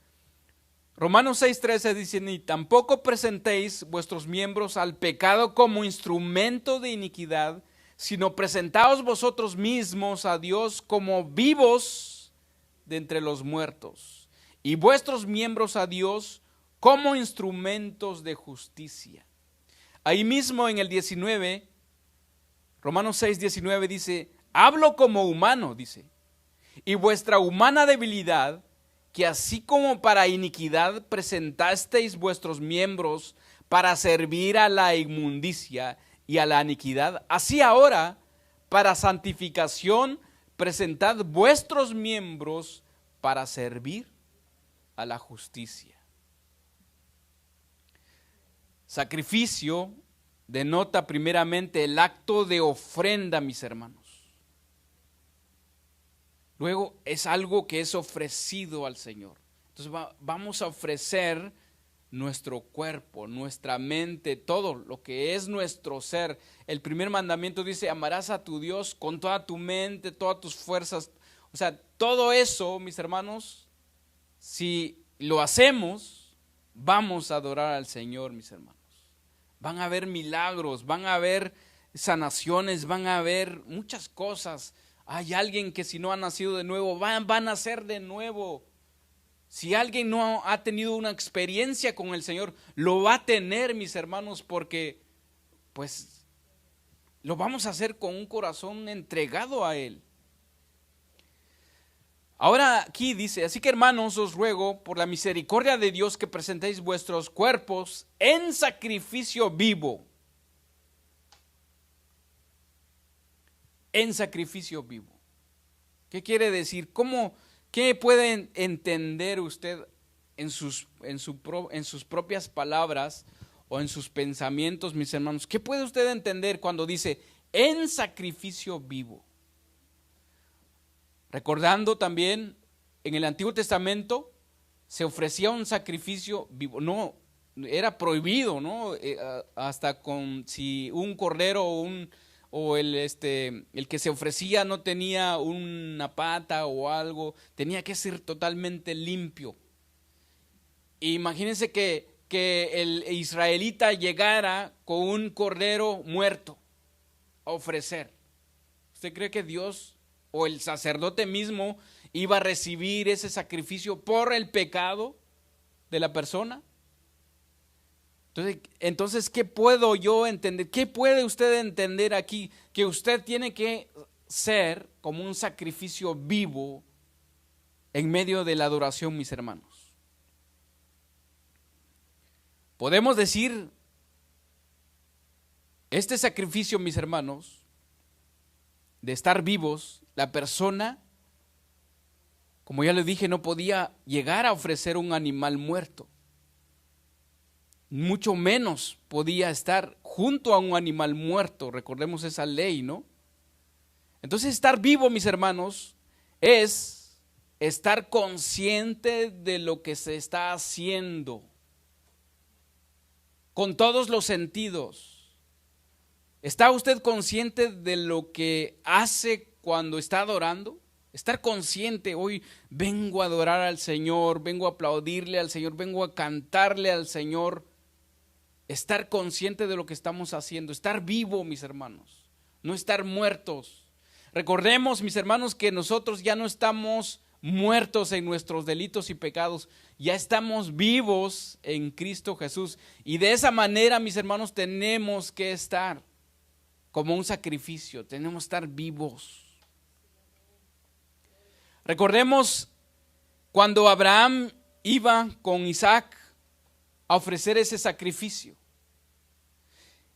Romanos 6:13 dice, ni tampoco presentéis vuestros miembros al pecado como instrumento de iniquidad, sino presentaos vosotros mismos a Dios como vivos de entre los muertos, y vuestros miembros a Dios como instrumentos de justicia. Ahí mismo en el 19, Romanos 6:19 dice, hablo como humano, dice, y vuestra humana debilidad, que así como para iniquidad presentasteis vuestros miembros para servir a la inmundicia y a la iniquidad, así ahora, para santificación, presentad vuestros miembros para servir a la justicia. Sacrificio denota primeramente el acto de ofrenda, mis hermanos. Luego es algo que es ofrecido al Señor. Entonces vamos a ofrecer nuestro cuerpo, nuestra mente, todo lo que es nuestro ser. El primer mandamiento dice, amarás a tu Dios con toda tu mente, todas tus fuerzas. O sea, todo eso, mis hermanos, si lo hacemos, vamos a adorar al Señor, mis hermanos. Van a haber milagros, van a haber sanaciones, van a haber muchas cosas. Hay alguien que si no ha nacido de nuevo, va a nacer de nuevo. Si alguien no ha tenido una experiencia con el Señor, lo va a tener, mis hermanos, porque pues lo vamos a hacer con un corazón entregado a Él. Ahora aquí dice, así que hermanos, os ruego por la misericordia de Dios que presentéis vuestros cuerpos en sacrificio vivo. En sacrificio vivo. ¿Qué quiere decir? ¿Qué puede entender usted en sus propias palabras o en sus pensamientos, mis hermanos? ¿Qué puede usted entender cuando dice en sacrificio vivo? Recordando también, en el Antiguo Testamento se ofrecía un sacrificio vivo. No, era prohibido, ¿no? Hasta si un cordero o el que se ofrecía no tenía una pata o algo, tenía que ser totalmente limpio. Imagínense que el israelita llegara con un cordero muerto a ofrecer. ¿Usted cree que Dios o el sacerdote mismo iba a recibir ese sacrificio por el pecado de la persona? Entonces, ¿qué puedo yo entender? ¿Qué puede usted entender aquí? Que usted tiene que ser como un sacrificio vivo en medio de la adoración, mis hermanos. Podemos decir, este sacrificio, mis hermanos, de estar vivos, la persona, como ya les dije, no podía llegar a ofrecer un animal muerto. Mucho menos podía estar junto a un animal muerto. Recordemos esa ley, ¿no? Entonces, estar vivo, mis hermanos, es estar consciente de lo que se está haciendo con todos los sentidos. ¿Está usted consciente de lo que hace cuando está adorando? Estar consciente, hoy vengo a adorar al Señor, vengo a aplaudirle al Señor, vengo a cantarle al Señor. Estar consciente de lo que estamos haciendo, estar vivo, mis hermanos, no estar muertos. Recordemos, mis hermanos, que nosotros ya no estamos muertos en nuestros delitos y pecados, ya estamos vivos en Cristo Jesús. Y de esa manera, mis hermanos, tenemos que estar como un sacrificio, tenemos que estar vivos. Recordemos cuando Abraham iba con Isaac a ofrecer ese sacrificio.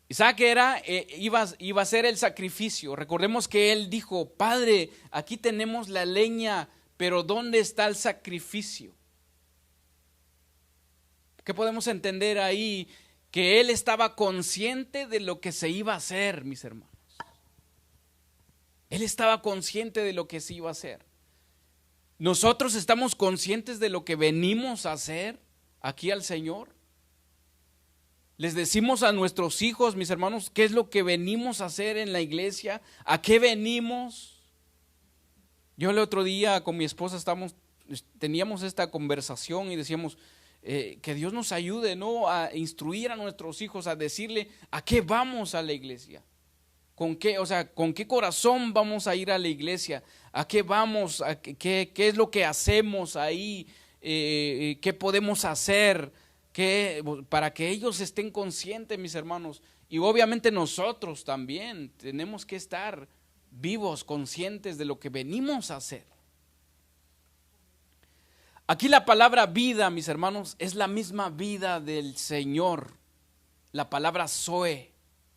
Isaac iba a ser el sacrificio. Recordemos que él dijo: Padre, aquí tenemos la leña, pero ¿dónde está el sacrificio? ¿Qué podemos entender ahí? Que él estaba consciente de lo que se iba a hacer, mis hermanos. Él estaba consciente de lo que se iba a hacer. Nosotros estamos conscientes de lo que venimos a hacer aquí al Señor. Les decimos a nuestros hijos, mis hermanos, qué es lo que venimos a hacer en la iglesia, a qué venimos. Yo el otro día con mi esposa teníamos esta conversación y decíamos que Dios nos ayude, ¿no?, a instruir a nuestros hijos, a decirle a qué vamos a la iglesia, con qué corazón vamos a ir a la iglesia, a qué vamos, qué es lo que hacemos ahí, qué podemos hacer. Para que ellos estén conscientes, mis hermanos, y obviamente nosotros también tenemos que estar vivos, conscientes de lo que venimos a hacer. Aquí la palabra vida, mis hermanos, es la misma vida del Señor, la palabra Zoe,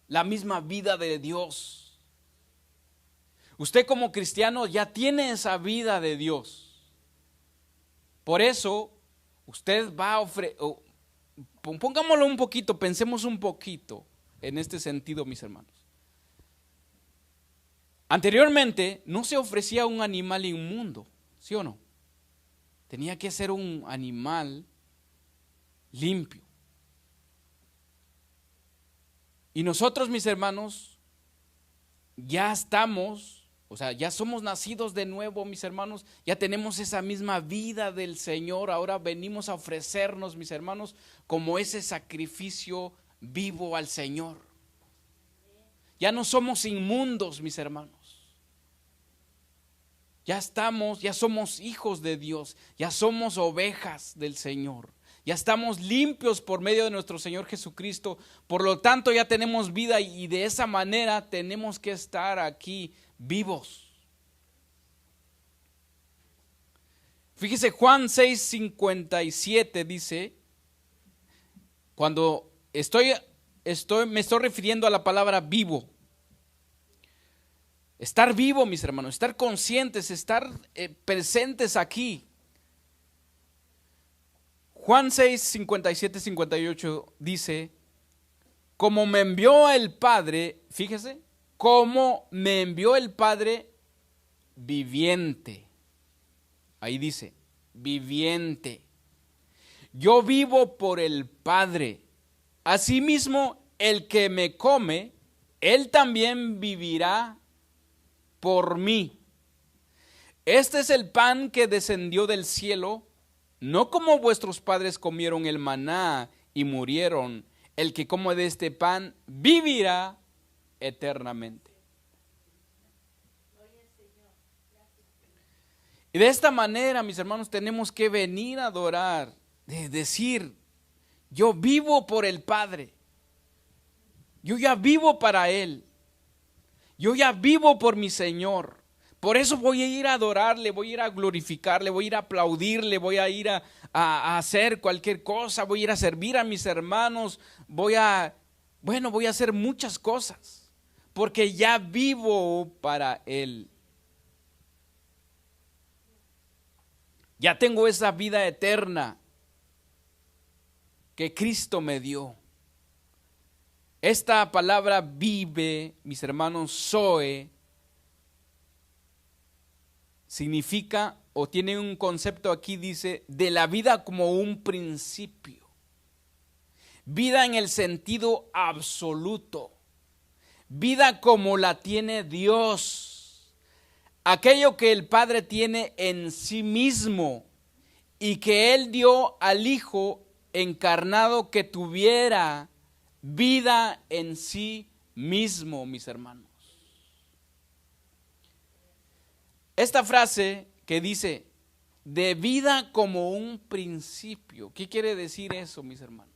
la misma vida de Dios. Usted como cristiano ya tiene esa vida de Dios. Por eso usted va a ofrecer. Pongámoslo un poquito, pensemos un poquito en este sentido, mis hermanos. Anteriormente no se ofrecía un animal inmundo, ¿sí o no? Tenía que ser un animal limpio. Y nosotros, mis hermanos, ya ya somos nacidos de nuevo, mis hermanos, ya tenemos esa misma vida del Señor. Ahora venimos a ofrecernos, mis hermanos, como ese sacrificio vivo al Señor. Ya no somos inmundos, mis hermanos. Ya somos hijos de Dios, ya somos ovejas del Señor. Ya estamos limpios por medio de nuestro Señor Jesucristo. Por lo tanto, ya tenemos vida y de esa manera tenemos que estar aquí vivos. Fíjese, Juan 6:57 dice, cuando me estoy refiriendo a la palabra vivo. Estar vivo, mis hermanos, estar conscientes, estar presentes aquí. Juan 6:57-58 dice: como me envió el Padre, fíjese, como me envió el Padre viviente. Ahí dice, viviente. yo vivo por el Padre. Asimismo, el que me come, él también vivirá por mí. Este es el pan que descendió del cielo, no como vuestros padres comieron el maná y murieron. El que come de este pan vivirá eternamente. Y de esta manera, mis hermanos, tenemos que venir a adorar, de decir, yo vivo por el Padre, yo ya vivo para Él, yo ya vivo por mi Señor. Por eso voy a ir a adorarle, voy a ir a glorificarle, voy a ir a aplaudirle, voy a ir a hacer cualquier cosa, voy a ir a servir a mis hermanos, voy a hacer muchas cosas, porque ya vivo para Él. Ya tengo esa vida eterna que Cristo me dio. Esta palabra vive, mis hermanos, zoe, significa o tiene un concepto aquí, dice, de la vida como un principio. Vida en el sentido absoluto. Vida como la tiene Dios. Aquello que el Padre tiene en sí mismo y que Él dio al Hijo encarnado que tuviera vida en sí mismo, mis hermanos. Esta frase que dice, de vida como un principio, ¿qué quiere decir eso, mis hermanos?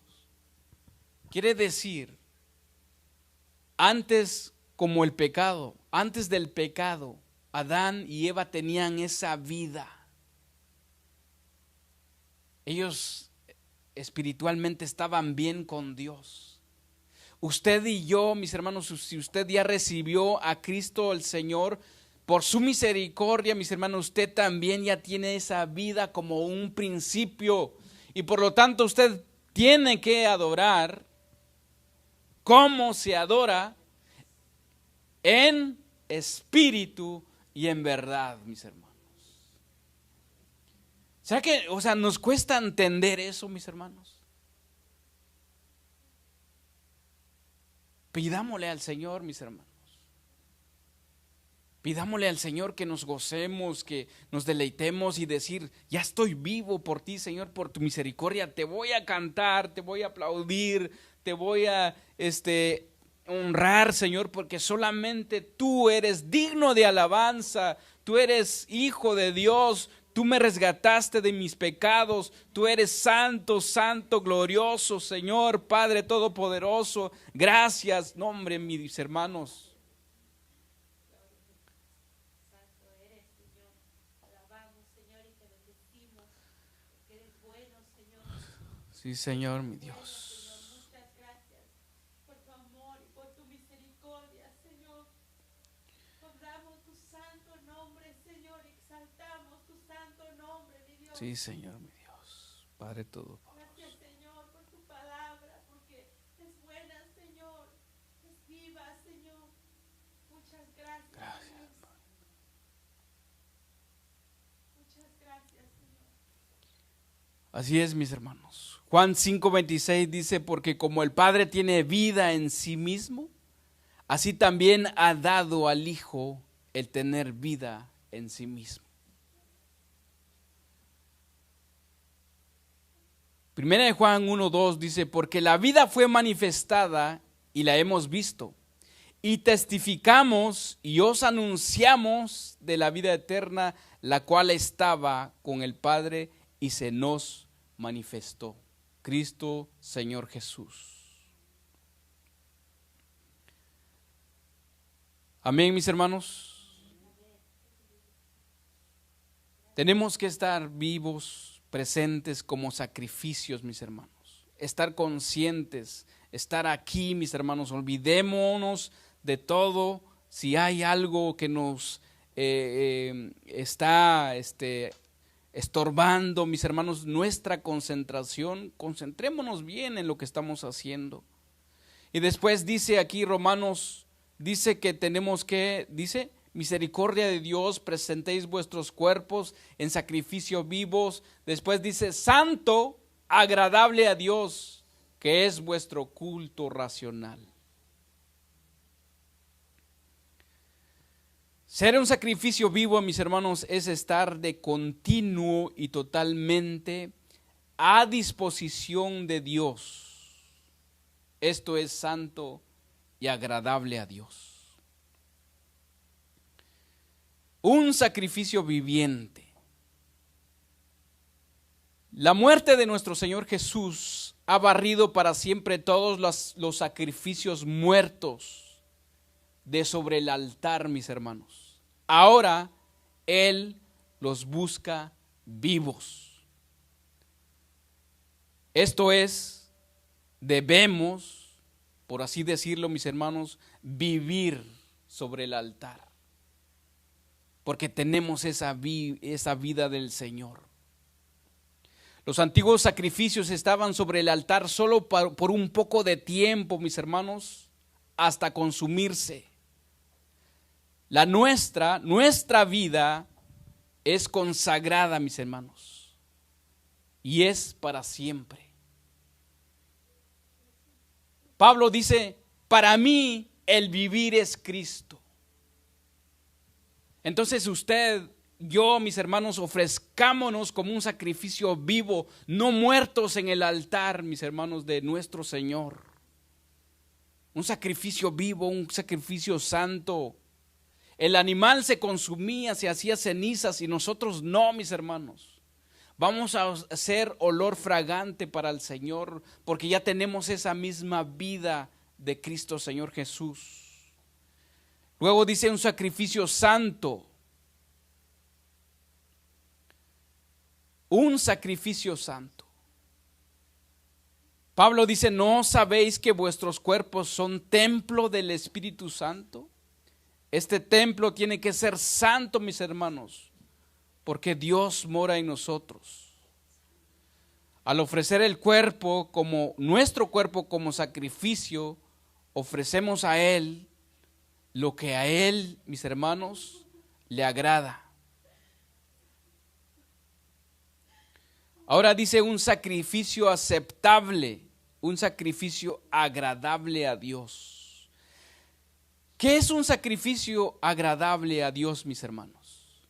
Quiere decir, antes como el pecado, antes del pecado, Adán y Eva tenían esa vida. Ellos espiritualmente estaban bien con Dios. Usted y yo, mis hermanos, si usted ya recibió a Cristo el Señor, por su misericordia, mis hermanos, usted también ya tiene esa vida como un principio. Y por lo tanto usted tiene que adorar. ¿Cómo se adora? En espíritu y en verdad, mis hermanos. ¿Será que, nos cuesta entender eso, mis hermanos? Pidámosle al Señor, mis hermanos. Pidámosle al Señor que nos gocemos, que nos deleitemos y decir, ya estoy vivo por ti, Señor, por tu misericordia. Te voy a cantar, te voy a aplaudir, te voy a honrar, Señor, porque solamente tú eres digno de alabanza. Tú eres hijo de Dios. Tú me resgataste de mis pecados. Tú eres santo, santo, glorioso, Señor, Padre Todopoderoso. Gracias, nombre, mis hermanos. Sí, Señor, mi Dios. Muchas gracias por tu amor y por tu misericordia, Señor. Honramos tu santo nombre, Señor, exaltamos tu santo nombre, mi Dios. Sí, Señor, mi Dios. Padre Todopoderoso. Gracias, Señor, por tu palabra, porque es buena, Señor, es viva, Señor. Muchas gracias, Gracias, Padre. Muchas gracias, Señor. Así es, mis hermanos. Juan 5:26 dice, porque como el Padre tiene vida en sí mismo, así también ha dado al Hijo el tener vida en sí mismo. Primera de Juan 1:2 dice, porque la vida fue manifestada y la hemos visto, y testificamos y os anunciamos de la vida eterna, la cual estaba con el Padre y se nos manifestó. Cristo, Señor Jesús. Amén, mis hermanos. Tenemos que estar vivos, presentes como sacrificios, mis hermanos. Estar conscientes, estar aquí, mis hermanos. Olvidémonos de todo. Si hay algo que nos está estorbando, mis hermanos, nuestra concentración, concentrémonos bien en lo que estamos haciendo. Y después dice aquí Romanos, dice que tenemos que, dice, misericordia de Dios, presentéis vuestros cuerpos en sacrificio vivos. Después dice, santo, agradable a Dios, que es vuestro culto racional. Ser un sacrificio vivo, mis hermanos, es estar de continuo y totalmente a disposición de Dios. Esto es santo y agradable a Dios. Un sacrificio viviente. La muerte de nuestro Señor Jesús ha barrido para siempre todos los sacrificios muertos de sobre el altar, mis hermanos. Ahora Él los busca vivos. Esto es, debemos, por así decirlo, mis hermanos, vivir sobre el altar. Porque tenemos esa vida del Señor. Los antiguos sacrificios estaban sobre el altar solo por un poco de tiempo, mis hermanos, hasta consumirse. La nuestra vida es consagrada, mis hermanos, y es para siempre. Pablo dice, para mí el vivir es Cristo. Entonces usted, yo, mis hermanos, ofrezcámonos como un sacrificio vivo, no muertos en el altar, mis hermanos, de nuestro Señor. Un sacrificio vivo, un sacrificio santo. El animal se consumía, se hacía cenizas y nosotros no, mis hermanos. Vamos a hacer olor fragante para el Señor porque ya tenemos esa misma vida de Cristo Señor Jesús. Luego dice un sacrificio santo. Un sacrificio santo. Pablo dice, ¿no sabéis que vuestros cuerpos son templo del Espíritu Santo? Este templo tiene que ser santo, mis hermanos, porque Dios mora en nosotros. Al ofrecer el cuerpo como nuestro cuerpo como sacrificio, ofrecemos a Él lo que a Él, mis hermanos, le agrada. Ahora dice un sacrificio aceptable, un sacrificio agradable a Dios. ¿Qué es un sacrificio agradable a Dios, mis hermanos?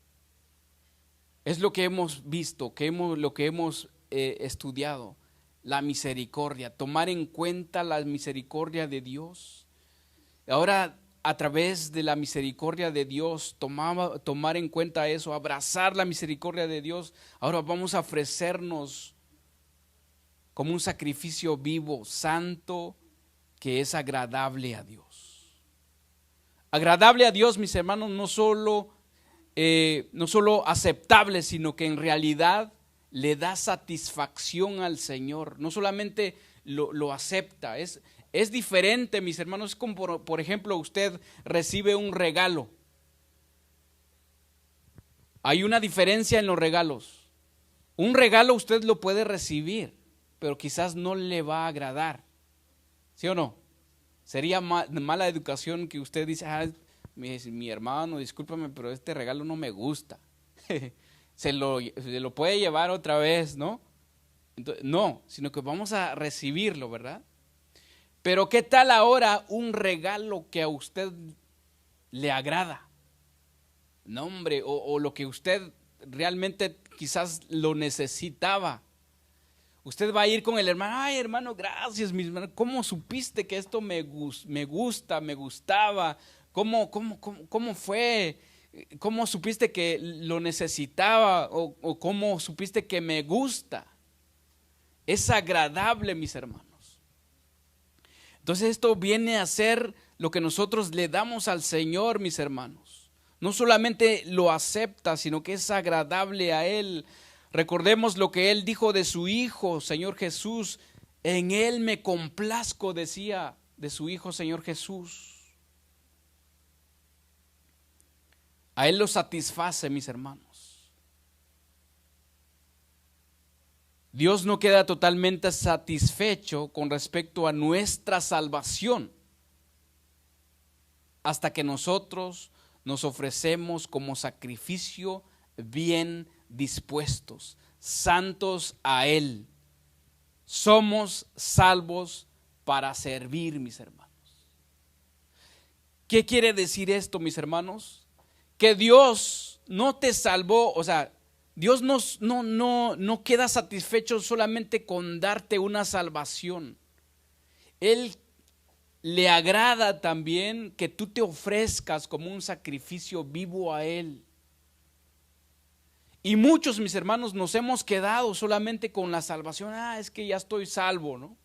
Es lo que hemos visto, lo que hemos estudiado, la misericordia, tomar en cuenta la misericordia de Dios. Ahora, a través de la misericordia de Dios, tomar en cuenta eso, abrazar la misericordia de Dios. Ahora vamos a ofrecernos como un sacrificio vivo, santo, que es agradable a Dios. Agradable a Dios, mis hermanos, no solo aceptable, sino que en realidad le da satisfacción al Señor. No solamente lo acepta, es diferente, mis hermanos. Es como, por ejemplo, usted recibe un regalo. Hay una diferencia en los regalos. Un regalo usted lo puede recibir, pero quizás no le va a agradar. ¿Sí o no? Sería mala educación que usted dice, mi hermano, discúlpame, pero este regalo no me gusta. se lo puede llevar otra vez, ¿no? Entonces, no, sino que vamos a recibirlo, ¿verdad? Pero ¿qué tal ahora un regalo que a usted le agrada? No, hombre, o lo que usted realmente quizás lo necesitaba. Usted va a ir con el hermano, ay hermano, gracias, mi hermano, ¿cómo supiste que esto me gustaba? ¿Cómo fue? ¿Cómo supiste que lo necesitaba? ¿O cómo supiste que me gusta? Es agradable, mis hermanos. Entonces esto viene a ser lo que nosotros le damos al Señor, mis hermanos. No solamente lo acepta, sino que es agradable a Él. Recordemos lo que Él dijo de su Hijo, Señor Jesús. En Él me complazco, decía de su Hijo, Señor Jesús. A Él lo satisface, mis hermanos. Dios no queda totalmente satisfecho con respecto a nuestra salvación hasta que nosotros nos ofrecemos como sacrificio bien dispuestos, santos a Él. somos salvos para servir, mis hermanos. ¿Qué quiere decir esto, mis hermanos? Que Dios no te salvó, o sea, Dios no queda satisfecho solamente con darte una salvación. Él le agrada también que tú te ofrezcas como un sacrificio vivo a Él. Y muchos, mis hermanos, nos hemos quedado solamente con la salvación. Es que ya estoy salvo, ¿no?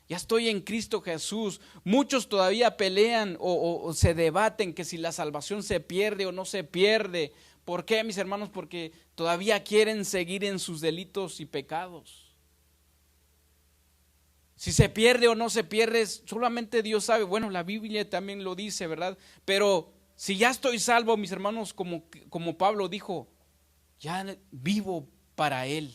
Ya estoy en Cristo Jesús. Muchos todavía pelean o se debaten que si la salvación se pierde o no se pierde. ¿Por qué, mis hermanos? Porque todavía quieren seguir en sus delitos y pecados. Si se pierde o no se pierde, solamente Dios sabe. Bueno, la Biblia también lo dice, ¿verdad? Pero si ya estoy salvo, mis hermanos, como Pablo dijo, ya vivo para Él.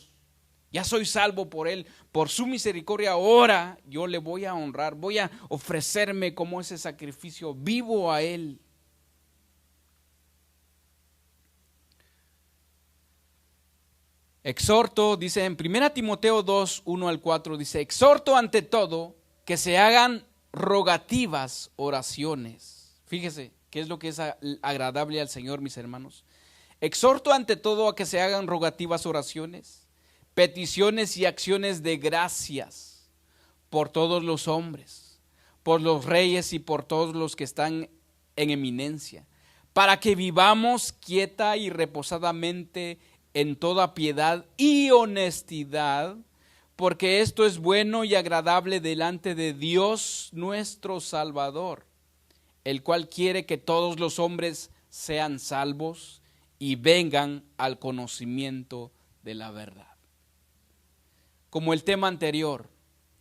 Ya soy salvo por Él, por su misericordia. Ahora yo le voy a honrar, voy a ofrecerme como ese sacrificio vivo a Él. Exhorto, dice en 1 Timoteo 2, 1 al 4, dice, exhorto ante todo que se hagan rogativas, oraciones. Fíjese, ¿qué es lo que es agradable al Señor, mis hermanos? Exhorto ante todo a que se hagan rogativas, oraciones, peticiones y acciones de gracias por todos los hombres, por los reyes y por todos los que están en eminencia, para que vivamos quieta y reposadamente en toda piedad y honestidad, porque esto es bueno y agradable delante de Dios nuestro Salvador, el cual quiere que todos los hombres sean salvos y vengan al conocimiento de la verdad. Como el tema anterior,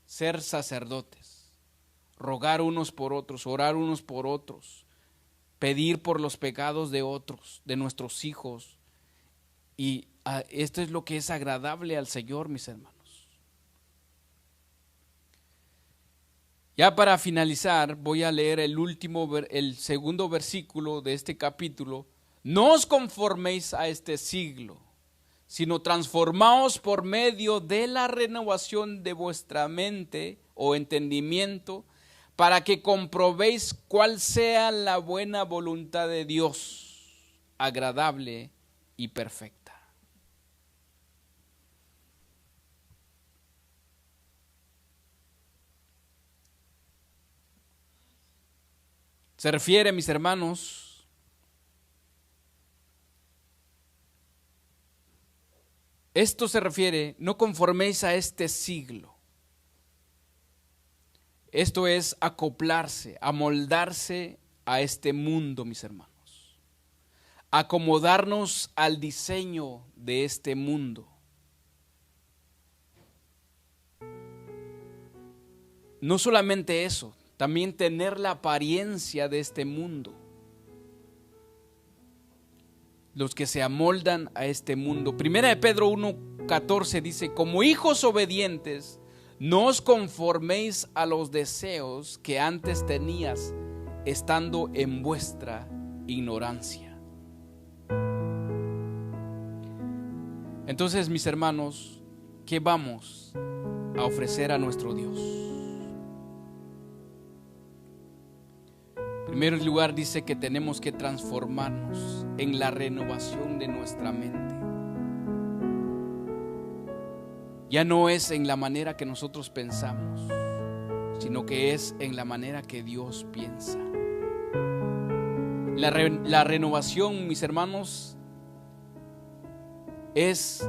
ser sacerdotes, rogar unos por otros, orar unos por otros, pedir por los pecados de otros, de nuestros hijos. Y esto es lo que es agradable al Señor, mis hermanos. Ya para finalizar, voy a leer el segundo versículo de este capítulo. No os conforméis a este siglo, sino transformaos por medio de la renovación de vuestra mente o entendimiento, para que comprobéis cuál sea la buena voluntad de Dios, agradable y perfecta. Se refiere, mis hermanos, esto se refiere, no conforméis a este siglo. Esto es acoplarse, amoldarse a este mundo, mis hermanos. Acomodarnos al diseño de este mundo. No solamente eso, también tener la apariencia de este mundo. Los que se amoldan a este mundo. Primera de Pedro 1:14 dice, como hijos obedientes, no os conforméis a los deseos que antes tenías estando en vuestra ignorancia. Entonces, mis hermanos, ¿qué vamos a ofrecer a nuestro Dios? En primer lugar dice que tenemos que transformarnos en la renovación de nuestra mente. Ya no es en la manera que nosotros pensamos, sino que es en la manera que Dios piensa. La renovación, mis hermanos, es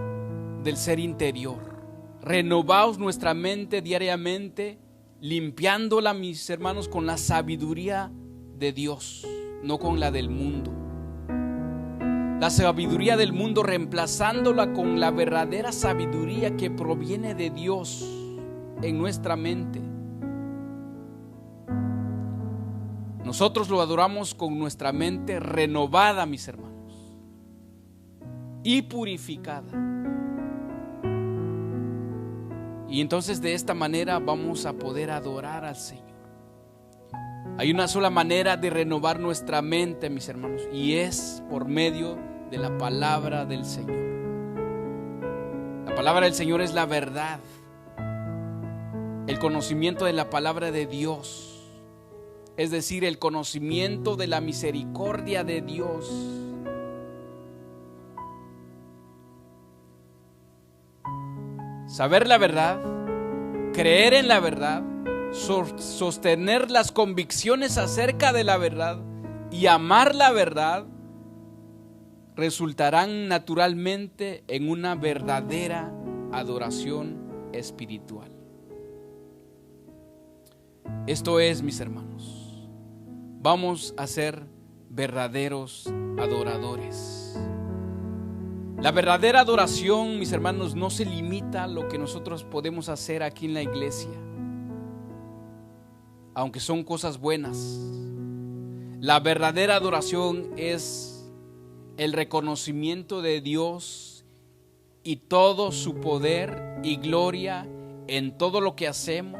del ser interior. Renovaos nuestra mente diariamente, limpiándola, mis hermanos, con la sabiduría de Dios, no con la del mundo. La sabiduría del mundo reemplazándola con la verdadera sabiduría que proviene de Dios en nuestra mente. Nosotros lo adoramos con nuestra mente renovada, mis hermanos, y purificada. Y entonces de esta manera vamos a poder adorar al Señor. Hay una sola manera de renovar nuestra mente, mis hermanos, y es por medio de la palabra del Señor. La palabra del Señor es la verdad. el conocimiento de la palabra de Dios, es decir, el conocimiento de la misericordia de Dios. Saber la verdad, creer en la verdad, sostener las convicciones acerca de la verdad y amar la verdad resultarán naturalmente en una verdadera adoración espiritual. Esto es, mis hermanos, vamos a ser verdaderos adoradores. La verdadera adoración, mis hermanos, no se limita a lo que nosotros podemos hacer aquí en la iglesia, aunque son cosas buenas. La verdadera adoración es el reconocimiento de Dios y todo su poder y gloria en todo lo que hacemos.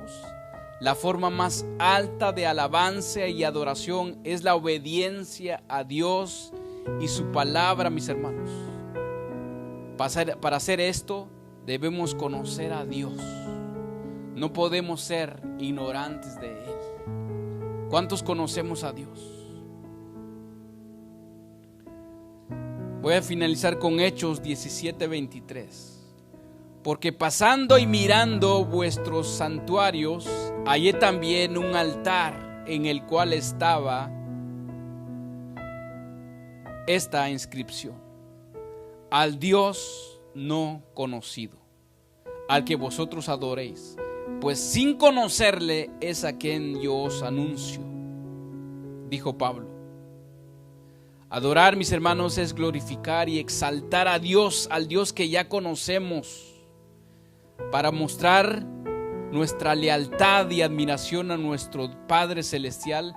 La forma más alta de alabanza y adoración es la obediencia a Dios y su palabra, mis hermanos. Para hacer esto debemos conocer a Dios. No podemos ser ignorantes de Él. ¿Cuántos conocemos a Dios? Voy a finalizar con Hechos 17:23. Porque pasando y mirando vuestros santuarios, hallé también un altar en el cual estaba esta inscripción: al Dios no conocido, al que vosotros adoréis, pues sin conocerle es a quien yo os anuncio, dijo Pablo. Adorar, mis hermanos, es glorificar y exaltar a Dios, al Dios que ya conocemos, para mostrar nuestra lealtad y admiración a nuestro Padre Celestial.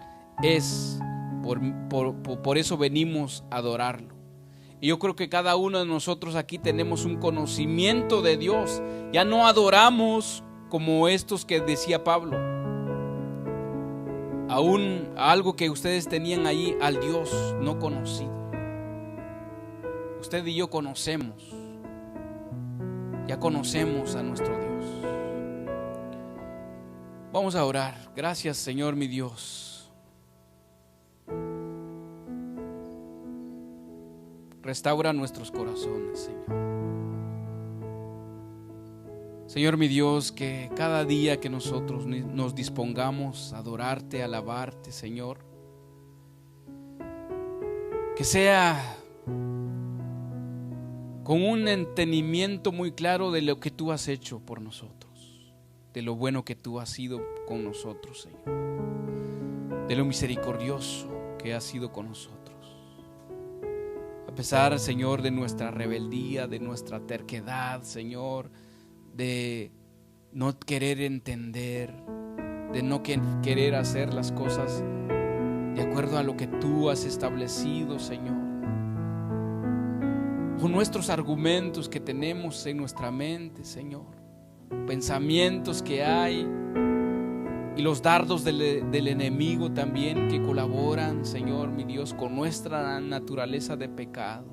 Por eso venimos a adorarlo. Y yo creo que cada uno de nosotros aquí tenemos un conocimiento de Dios. Ya no adoramos como estos que decía Pablo. Aún algo que ustedes tenían ahí, al Dios no conocido. Usted y yo conocemos. Ya conocemos a nuestro Dios. Vamos a orar. Gracias, Señor mi Dios. Restaura nuestros corazones, Señor. Señor mi Dios, que cada día que nosotros nos dispongamos a adorarte, a alabarte, Señor, que sea con un entendimiento muy claro de lo que tú has hecho por nosotros, de lo bueno que tú has sido con nosotros, Señor, de lo misericordioso que has sido con nosotros. A pesar, Señor, de nuestra rebeldía, de nuestra terquedad, Señor, de no querer entender, de no querer hacer las cosas de acuerdo a lo que tú has establecido, Señor. Con nuestros argumentos que tenemos en nuestra mente, Señor, pensamientos que hay y los dardos del enemigo también que colaboran, Señor mi Dios, con nuestra naturaleza de pecado.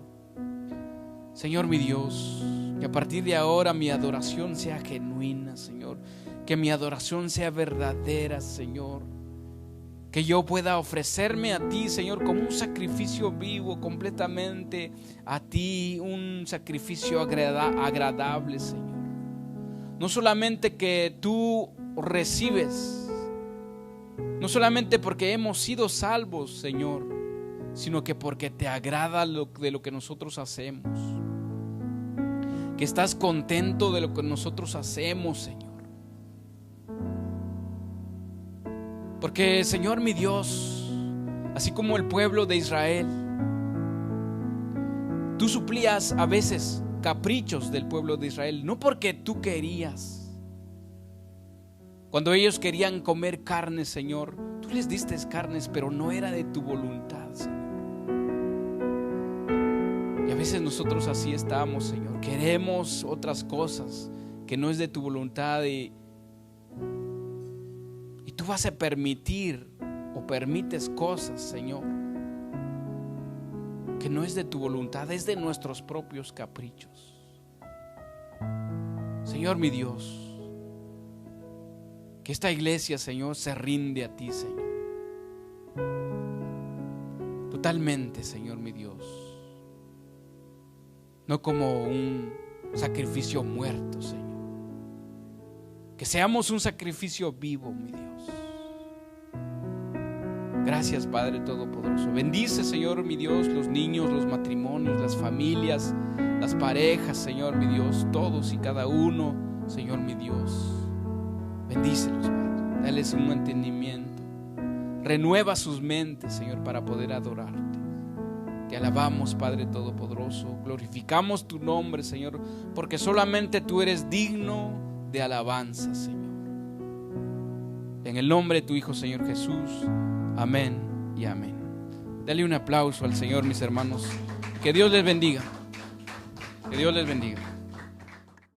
Señor mi Dios, que a partir de ahora mi adoración sea genuina, Señor, que mi adoración sea verdadera, Señor, que yo pueda ofrecerme a ti, Señor, como un sacrificio vivo completamente a ti, un sacrificio agradable, Señor. No solamente que tú recibes, no solamente porque hemos sido salvos, Señor, sino que porque te agrada de lo que nosotros hacemos, que estás contento de lo que nosotros hacemos, Señor. Porque, Señor mi Dios, así como el pueblo de Israel, tú suplías a veces caprichos del pueblo de Israel, no porque tú querías. Cuando ellos querían comer carne, Señor, tú les diste carnes, pero no era de tu voluntad, Señor. Y a veces nosotros así estamos, Señor. Queremos otras cosas que no es de tu voluntad y tú vas a permitir o permites cosas, Señor, que no es de tu voluntad, es de nuestros propios caprichos. Señor mi Dios, Que esta iglesia, Señor, se rinde a ti, Señor. Totalmente, Señor mi Dios. No como un sacrificio muerto, Señor. Que seamos un sacrificio vivo, mi Dios. Gracias, Padre Todopoderoso. Bendice, Señor mi Dios, los niños, los matrimonios, las familias, las parejas, Señor mi Dios, todos y cada uno, Señor mi Dios. Bendícelos, Padre. Dales un entendimiento. Renueva sus mentes, Señor, para poder adorarte. Te alabamos, Padre Todopoderoso. Glorificamos tu nombre, Señor, porque solamente tú eres digno de alabanza, Señor. En el nombre de tu Hijo, Señor Jesús. Amén y amén. Dale un aplauso al Señor, mis hermanos. Que Dios les bendiga. Que Dios les bendiga.